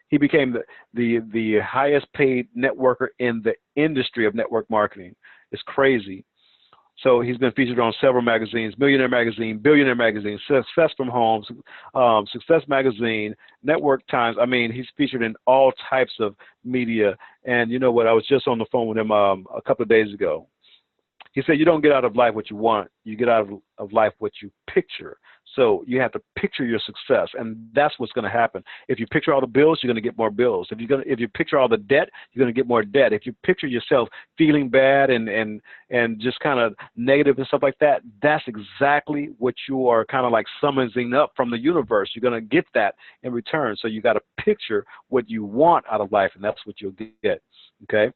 Speaker 1: He became the highest paid networker in the industry of network marketing. It's crazy. So he's been featured on several magazines: Millionaire Magazine, Billionaire Magazine, Success from Home, Success Magazine, Network Times. I mean, he's featured in all types of media. And you know what? I was just on the phone with him a couple of days ago. He said, you don't get out of life what you want. You get out of life what you picture. So you have to picture your success, and that's what's going to happen. If you picture all the bills, you're going to get more bills. If you picture all the debt, you're going to get more debt. If you picture yourself feeling bad and just kind of negative and stuff like that, that's exactly what you are kind of like summoning up from the universe. You're going to get that in return. So you got to picture what you want out of life, and that's what you'll get. Okay.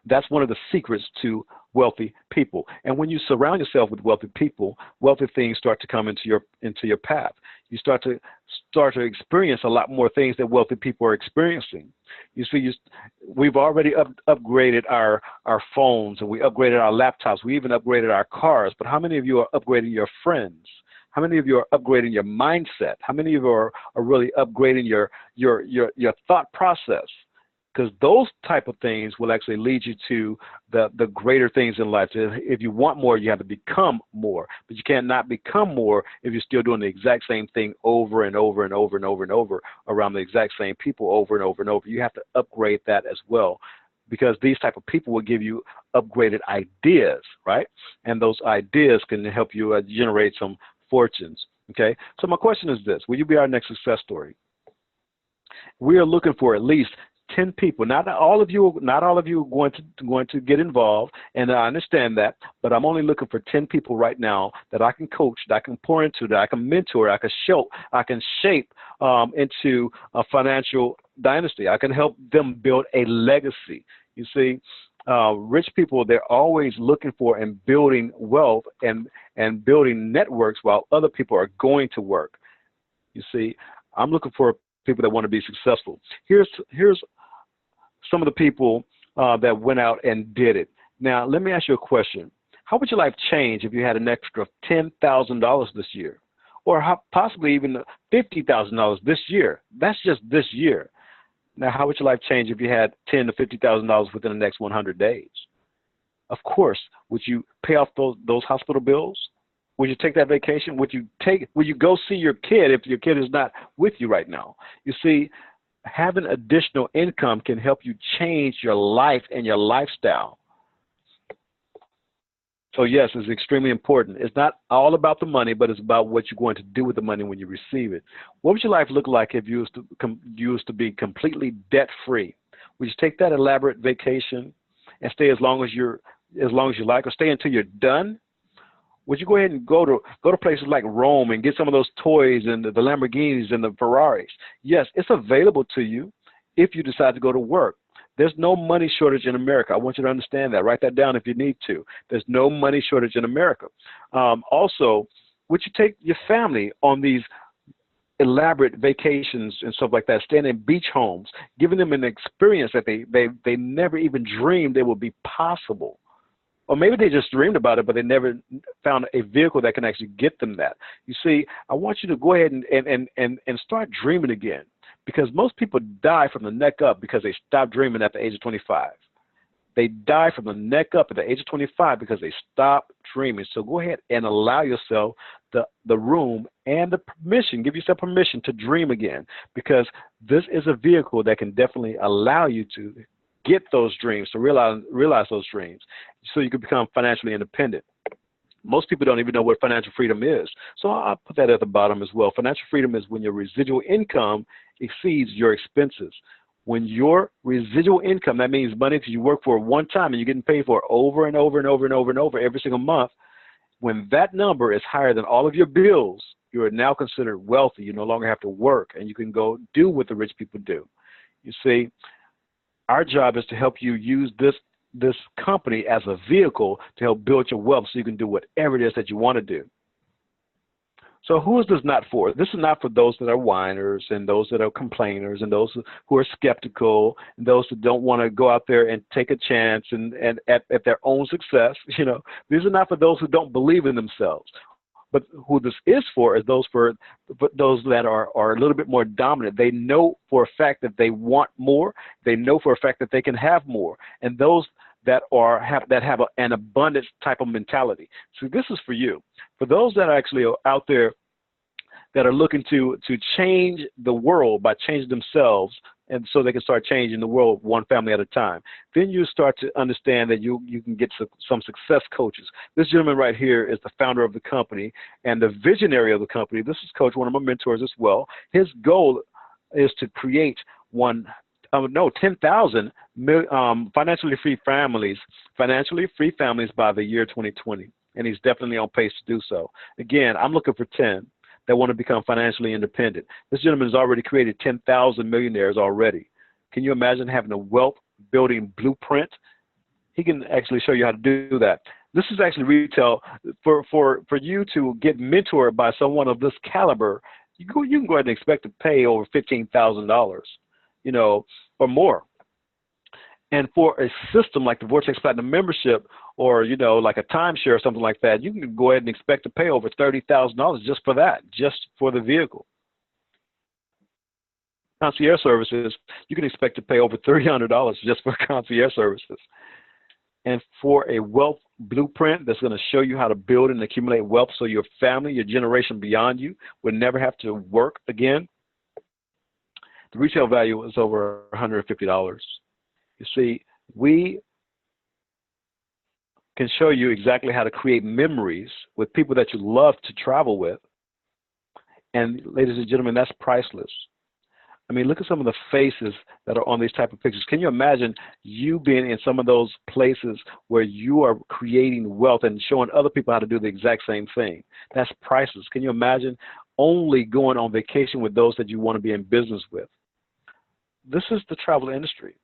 Speaker 1: That's one of the secrets to wealthy people. And when you surround yourself with wealthy people, wealthy things start to come into your path. You start to experience a lot more things that wealthy people are experiencing. You see, we've already upgraded our phones, and we upgraded our laptops. We even upgraded our cars. But how many of you are upgrading your friends? How many of you are upgrading your mindset? How many of you are really upgrading your thought process? Because those type of things will actually lead you to the greater things in life. If you want more, you have to become more. But you cannot become more if you're still doing the exact same thing over and over and over and over and over around the exact same people over and over and over. You have to upgrade that as well, because these type of people will give you upgraded ideas, right? And those ideas can help you generate some fortunes. Okay. So my question is this: will you be our next success story? We are looking for at least 10 people. Not all of you are going to get involved, and I understand that, but I'm only looking for 10 people right now that I can coach, that I can pour into, that I can mentor, I can shape into a financial dynasty. I can help them build a legacy. You see, rich people, they're always looking for and building wealth and building networks while other people are going to work. You see, I'm looking for people that want to be successful. Here's some of the people that went out and did it. Now, let me ask you a question. How would your life change if you had an extra $10,000 this year? or possibly even $50,000 this year. That's just this year. Now, how would your life change if you had $10,000 to $50,000 within the next 100 days? Of course, would you pay off those hospital bills? Would you take that vacation? Would you go see your kid if your kid is not with you right now? You see, having additional income can help you change your life and your lifestyle. So yes, it's extremely important. It's not all about the money, but it's about what you're going to do with the money when you receive it. What would your life look like if you used to be completely debt-free? Would you take that elaborate vacation and stay as long as you like, or stay until you're done? Would you go ahead and go to places like Rome and get some of those toys and the Lamborghinis and the Ferraris? Yes, it's available to you if you decide to go to work. There's no money shortage in America. I want you to understand that. Write that down if you need to. There's no money shortage in America. Also, would you take your family on these elaborate vacations and stuff like that, staying in beach homes, giving them an experience that they never even dreamed they would be possible? Or maybe they just dreamed about it, but they never found a vehicle that can actually get them that. You see, I want you to go ahead and start dreaming again, because most people die from the neck up because they stopped dreaming at the age of 25. They die from the neck up at the age of 25 because they stopped dreaming. So go ahead and allow yourself the room and the permission, give yourself permission to dream again, because this is a vehicle that can definitely allow you to get those dreams, to realize those dreams, so you can become financially independent. Most people don't even know what financial freedom is. So I'll put that at the bottom as well. Financial freedom is when your residual income exceeds your expenses. When your residual income, that means money that you work for one time and you're getting paid for over and over and over and over and over every single month, when that number is higher than all of your bills, you are now considered wealthy. You no longer have to work, and you can go do what the rich people do. You see, our job is to help you use this company as a vehicle to help build your wealth so you can do whatever it is that you want to do. So who is this not for? This is not for those that are whiners and those that are complainers and those who are skeptical and those who don't want to go out there and take a chance and at their own success. You know, these are not for those who don't believe in themselves. But who this is for is those that are a little bit more dominant. They know for a fact that they want more. They know for a fact that they can have more. And those that have an abundance type of mentality. So this is for you. For those that are actually out there that are looking to change the world by changing themselves, and so they can start changing the world one family at a time. Then you start to understand that you can get some success coaches. This gentleman right here is the founder of the company and the visionary of the company. This is Coach, one of my mentors as well. His goal is to create 10,000 financially free families by the year 2020. And he's definitely on pace to do so. Again, I'm looking for 10 that want to become financially independent. This gentleman has already created 10,000 millionaires already. Can you imagine having a wealth building blueprint? He can actually show you how to do that. This is actually retail. For you to get mentored by someone of this caliber, you can go ahead and expect to pay over $15,000, you know, or more. And for a system like the Vortex Platinum membership, or, you know, like a timeshare or something like that, you can go ahead and expect to pay over $30,000 just for that, just for the vehicle. Concierge services, you can expect to pay over $300 just for concierge services. And for a wealth blueprint that's going to show you how to build and accumulate wealth so your family, your generation beyond you, would never have to work again, the retail value is over $150. You see, we can show you exactly how to create memories with people that you love to travel with. And ladies and gentlemen, that's priceless. I mean, look at some of the faces that are on these type of pictures. Can you imagine you being in some of those places where you are creating wealth and showing other people how to do the exact same thing? That's priceless. Can you imagine only going on vacation with those that you want to be in business with? This is the travel industry,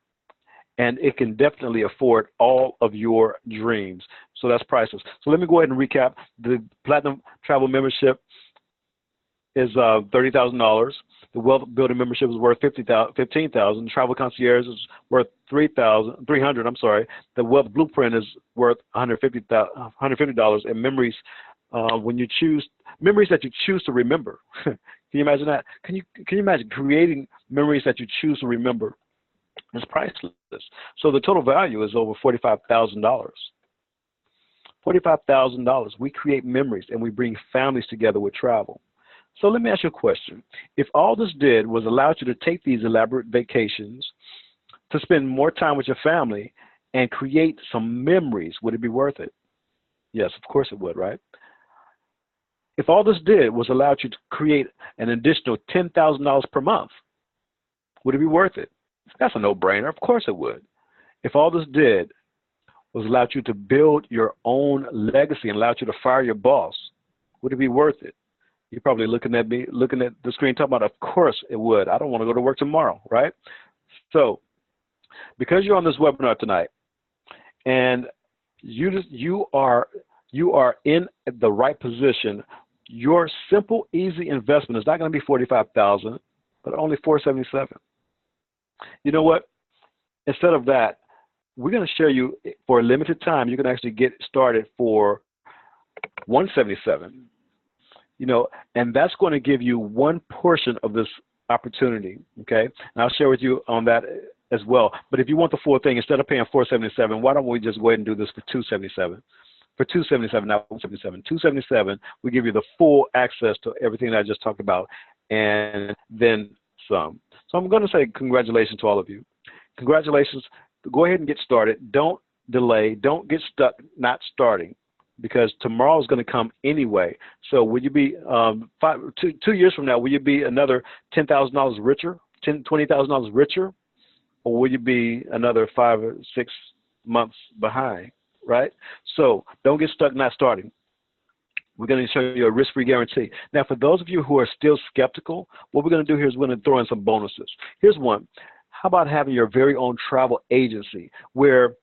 Speaker 1: and it can definitely afford all of your dreams. So that's priceless. So let me go ahead and recap. The Platinum Travel membership is $30,000. The Wealth Building membership is worth $15,000. Travel Concierge is worth $300. I'm sorry. The Wealth Blueprint is worth $150. And Memories when you choose memories that you choose to remember. Can you imagine that? Can you imagine creating memories that you choose to remember? It's priceless. So the total value is over $45,000. $45,000. We create memories and we bring families together with travel. So let me ask you a question. If all this did was allow you to take these elaborate vacations, to spend more time with your family and create some memories, would it be worth it? Yes, of course it would, right? If all this did was allow you to create an additional $10,000 per month, would it be worth it? That's a no-brainer. Of course it would. If all this did was allow you to build your own legacy and allow you to fire your boss, would it be worth it? You're probably looking at me, looking at the screen, talking about, of course it would. I don't want to go to work tomorrow, right? So because you're on this webinar tonight and you are in the right position, your simple, easy investment is not going to be $45,000, but only $477. You know what? Instead of that, we're going to share you for a limited time. You can actually get started for $177. You know, and that's going to give you one portion of this opportunity. Okay, and I'll share with you on that as well. But if you want the full thing, instead of paying $477, why don't we just go ahead and do this for $277? For $277, not $177. $277, we give you the full access to everything that I just talked about, and then some. So I'm going to say congratulations to all of you. Congratulations. Go ahead and get started. Don't delay. Don't get stuck not starting, because tomorrow is going to come anyway. So will you be 2 years from now? Will you be another $10,000 richer, $20,000 richer, or will you be another 5 or 6 months behind? Right? So don't get stuck not starting. We're going to show you a risk-free guarantee. Now, for those of you who are still skeptical, what we're going to do here is we're going to throw in some bonuses. Here's one. How about having your very own travel agency where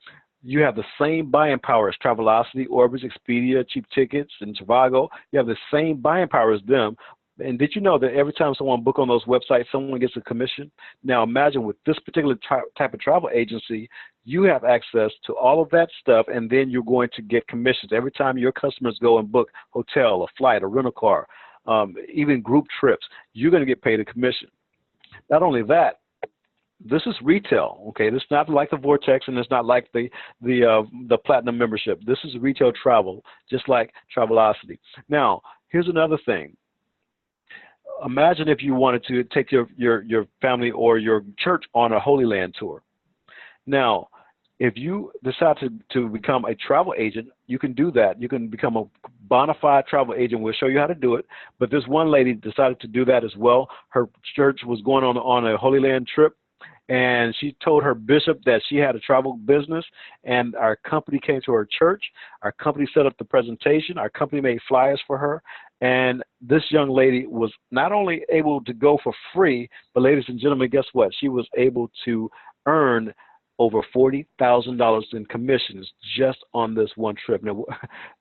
Speaker 1: you have the same buying power as Travelocity, Orbitz, Expedia, Cheap Tickets, and Trivago? You have the same buying power as them. And did you know that every time someone book on those websites, someone gets a commission? Now imagine with this particular type of travel agency, you have access to all of that stuff, and then you're going to get commissions every time your customers go and book hotel, a flight, a rental car, even group trips. You're going to get paid a commission. Not only that, this is retail, okay? This is not like the Vortex, and it's not like the Platinum membership. This is retail travel, just like Travelocity. Now, here's another thing. Imagine if you wanted to take your family or your church on a Holy Land tour. Now, if you decide to become a travel agent, you can do that. You can become a bona fide travel agent. We'll show you how to do it. But this one lady decided to do that as well. Her church was going on a Holy Land trip, and she told her bishop that she had a travel business, and our company came to her church. Our company set up the presentation. Our company made flyers for her, and this young lady was not only able to go for free, but ladies and gentlemen, guess what? She was able to earn over $40,000 in commissions just on this one trip.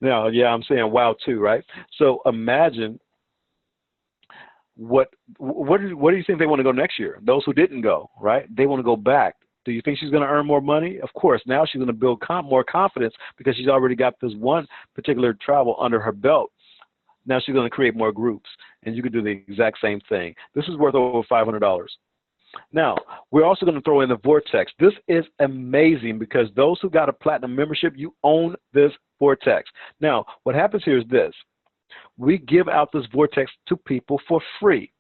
Speaker 1: Now, yeah, I'm saying wow too, right? So imagine where do you think they want to go next year? Those who didn't go, right? They want to go back. Do you think she's going to earn more money? Of course. Now she's going to build more confidence because she's already got this one particular travel under her belt. Now she's going to create more groups, and you can do the exact same thing. This is worth over $500. Now, we're also going to throw in the Vortex. This is amazing because those who got a Platinum membership, you own this Vortex. Now, what happens here is this. We give out this Vortex to people for free.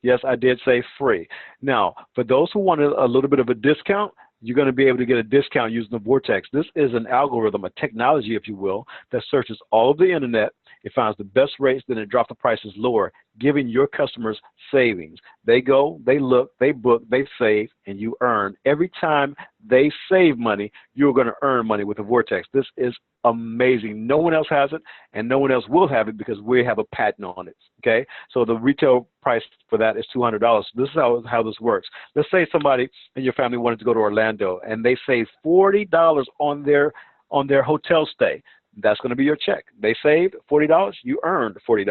Speaker 1: Yes, I did say free. Now, for those who want a little bit of a discount, you're going to be able to get a discount using the Vortex. This is an algorithm, a technology, if you will, that searches all of the internet. It finds the best rates, then it drops the prices lower, giving your customers savings. They go, they look, they book, they save, and you earn. Every time they save money, you're going to earn money with the Vortex. This is amazing. No one else has it, and no one else will have it because we have a patent on it, okay? So the retail price for that is $200. This is how this works. Let's say somebody in your family wanted to go to Orlando, and they save $40 on their hotel stay. That's going to be your check. They saved $40, you earned $40.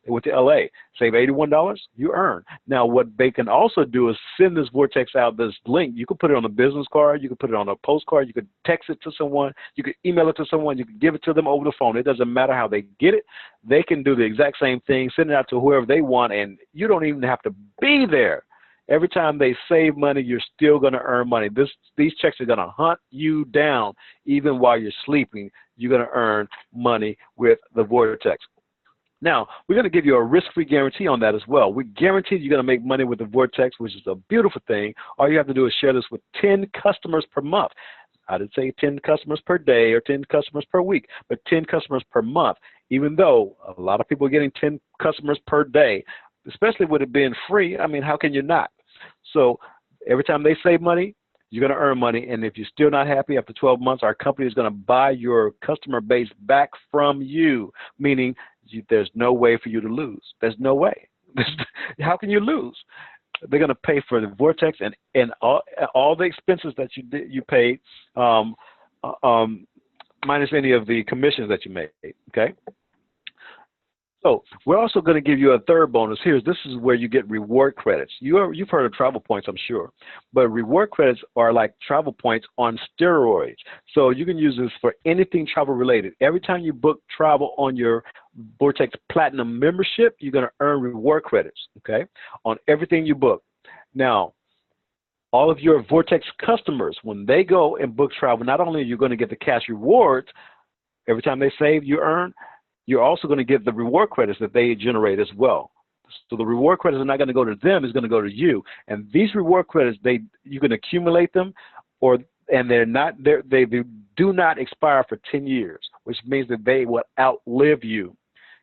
Speaker 1: They went to LA, save $81, you earn. Now, what they can also do is send this Vortex out, this link. You can put it on a business card, you can put it on a postcard, you could text it to someone, you could email it to someone, you could give it to them over the phone. It doesn't matter how they get it. They can do the exact same thing, send it out to whoever they want, and you don't even have to be there. Every time they save money, you're still going to earn money. These checks are going to hunt you down even while you're sleeping. You're going to earn money with the Vortex. Now, we're going to give you a risk-free guarantee on that as well. We guarantee you're going to make money with the Vortex, which is a beautiful thing. All you have to do is share this with 10 customers per month. I didn't say 10 customers per day or 10 customers per week, but 10 customers per month, even though a lot of people are getting 10 customers per day, especially with it being free. I mean, how can you not? So every time they save money, you're going to earn money. And if you're still not happy after 12 months, our company is going to buy your customer base back from you, meaning there's no way for you to lose. There's no way. How can you lose? They're going to pay for the Vortex and all the expenses that you paid, minus any of the commissions that you made, okay? So we're also going to give you a third bonus here. This is where you get reward credits. You've heard of travel points, I'm sure, but reward credits are like travel points on steroids. So you can use this for anything travel related. Every time you book travel on your Vortex Platinum membership, you're going to earn reward credits, okay, on everything you book. Now, all of your Vortex customers, when they go and book travel, not only are you going to get the cash rewards, every time they save, you earn, you're also going to get the reward credits that they generate as well. So the reward credits are not going to go to them, it's going to go to you. And these reward credits, you can accumulate them, and they do not expire for 10 years, which means that they will outlive you.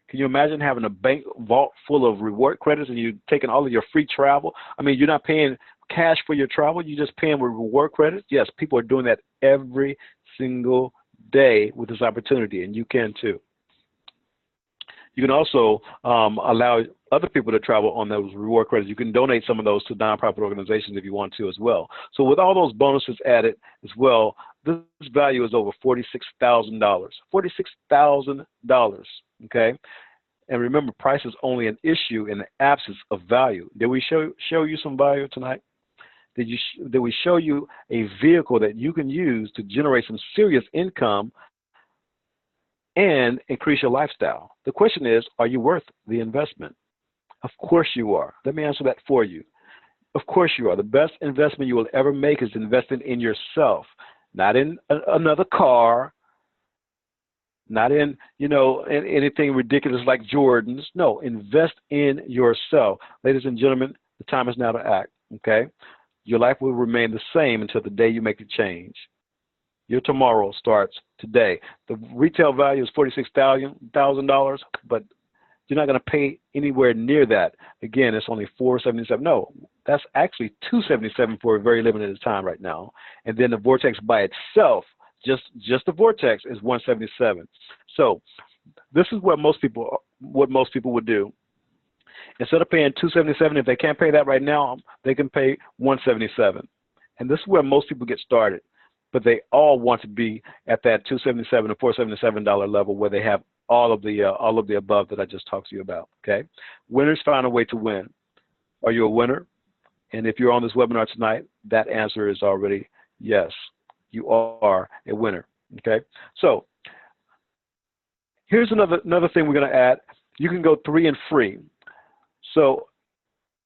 Speaker 1: Can you imagine having a bank vault full of reward credits and you're taking all of your free travel? I mean, you're not paying cash for your travel, you're just paying with reward credits. Yes, people are doing that every single day with this opportunity, and you can too. You can also allow other people to travel on those reward credits. You can donate some of those to nonprofit organizations if you want to as well. So with all those bonuses added as well, this value is over $46,000. $46,000, okay? And remember, price is only an issue in the absence of value. Did we show you some value tonight? Did we show you a vehicle that you can use to generate some serious income and increase your lifestyle? The question is, are you worth the investment? Of course you are. Let me answer that for you. Of course you are. The best investment you will ever make is investing in yourself, not in another car, not in, anything ridiculous like Jordans. No, invest in yourself. Ladies and gentlemen, the time is now to act, okay? Your life will remain the same until the day you make the change. Your tomorrow starts today. The retail value is $46,000, but you're not going to pay anywhere near that. Again, it's only $477. No, that's actually $277 for a very limited time right now. And then the Vortex by itself, just the Vortex, is $177. So this is what most people would do. Instead of paying $277, if they can't pay that right now, they can pay $177. And this is where most people get started. But they all want to be at that $277 or $477 level where they have all of the above that I just talked to you about. Okay, winners find a way to win. Are you a winner? And if you're on this webinar tonight, that answer is already yes. You are a winner. Okay, so here's another thing we're going to add. You can go 3 and free. So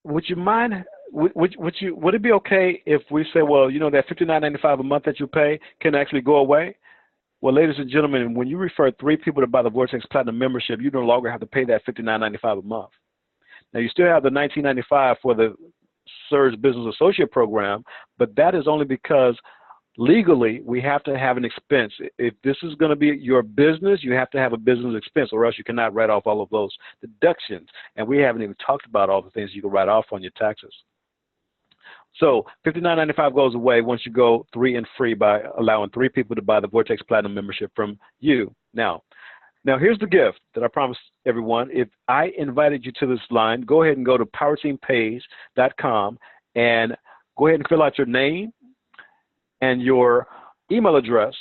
Speaker 1: would you mind? Would it be okay if we say, well, that $59.95 a month that you pay can actually go away? Well, ladies and gentlemen, when you refer 3 people to buy the Vortex Platinum membership, you no longer have to pay that $59.95 a month. Now, you still have the $19.95 for the Surge Business Associate Program, but that is only because legally we have to have an expense. If this is going to be your business, you have to have a business expense, or else you cannot write off all of those deductions. And we haven't even talked about all the things you can write off on your taxes. So $59.95 goes away once you go 3 and free by allowing 3 people to buy the Vortex Platinum membership from you. Now here's the gift that I promised everyone. If I invited you to this line, go ahead and go to powerteampage.com and go ahead and fill out your name and your email address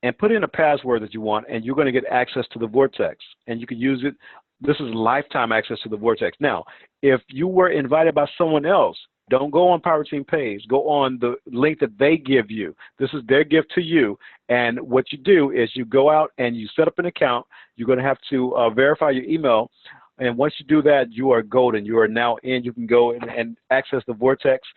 Speaker 1: and put in a password that you want, and you're going to get access to the Vortex, and you can use it. This is lifetime access to the Vortex. Now, if you were invited by someone else, don't go on Power Team page. Go on the link that they give you. This is their gift to you. And what you do is you go out and you set up an account. You're going to have to verify your email. And once you do that, you are golden. You are now in. You can go in and access the Vortex,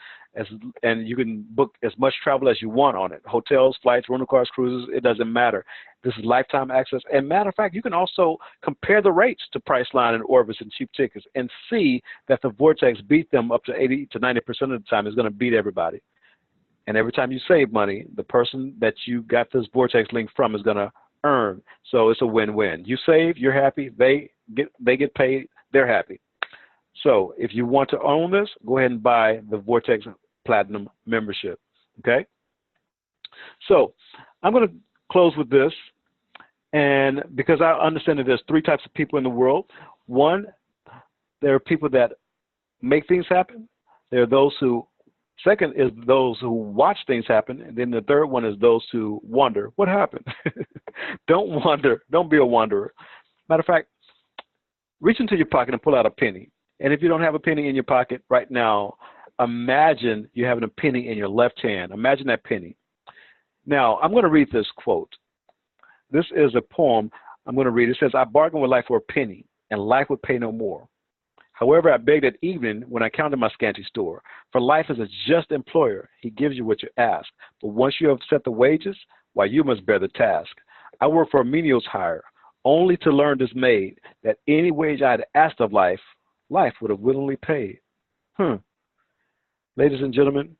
Speaker 1: and you can book as much travel as you want on it. Hotels, flights, rental cars, cruises, it doesn't matter. This is lifetime access. And matter of fact, you can also compare the rates to Priceline and Orbis and cheap tickets and see that the Vortex beat them up to 80 to 90% of the time. Is going to beat everybody. And every time you save money, the person that you got this Vortex link from is going to earn. So it's a win-win. You save, you're happy. They get paid, they're happy. So if you want to own this, go ahead and buy the Vortex Platinum membership, okay? So I'm going to close with this, and because I understand that there's three types of people in the world. One, there are people that make things happen. There are those who, second is those who watch things happen, and then the third one is those who wonder, what happened? Don't wonder, don't be a wanderer. Matter of fact, reach into your pocket and pull out a penny. And if you don't have a penny in your pocket right now, imagine you having a penny in your left hand. Imagine that penny. Now, I'm going to read this quote. This is a poem I'm going to read. It says, I bargained with life for a penny, and life would pay no more. However, I begged at evening when I counted my scanty store. For life is a just employer. He gives you what you ask. But once you have set the wages, why, you must bear the task. I work for a menial's hire, only to learn dismayed that any wage I had asked of life, life would have willingly paid. Ladies and gentlemen,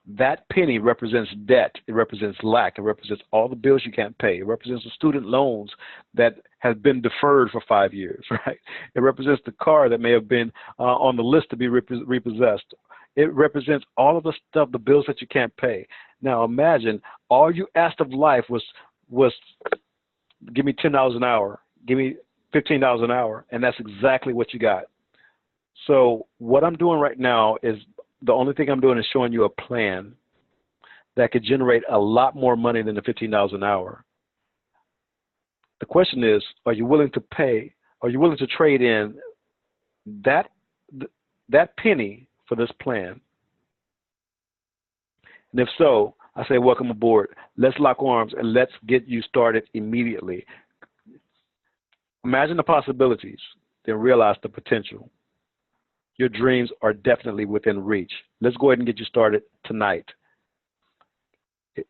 Speaker 1: that penny represents debt. It represents lack. It represents all the bills you can't pay. It represents the student loans that have been deferred for 5 years, right? It represents the car that may have been on the list to be repossessed. It represents all of the stuff, the bills that you can't pay. Now imagine all you asked of life was give me $10 an hour, give me $15 an hour, and that's exactly what you got. So what I'm doing right now is, the only thing I'm doing is showing you a plan that could generate a lot more money than the $15 an hour. The question is, are you willing to pay? Are you willing to trade in that penny for this plan? And if so, I say welcome aboard. Let's lock arms and let's get you started immediately. Imagine the possibilities, then realize the potential. Your dreams are definitely within reach. Let's go ahead and get you started tonight.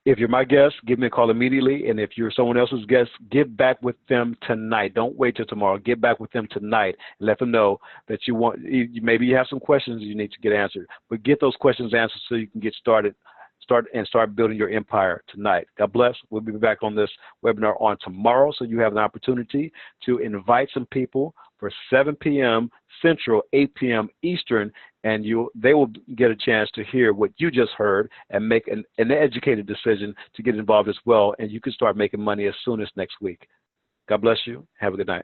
Speaker 1: If you're my guest, give me a call immediately. And if you're someone else's guest, get back with them tonight. Don't wait till tomorrow. Get back with them tonight and let them know that you want, maybe you have some questions you need to get answered, but get those questions answered so you can get started. Start building your empire tonight. God bless. We'll be back on this webinar on tomorrow, so you have an opportunity to invite some people for 7 p.m. Central, 8 p.m. Eastern, and they will get a chance to hear what you just heard and make an educated decision to get involved as well, and you can start making money as soon as next week. God bless you. Have a good night.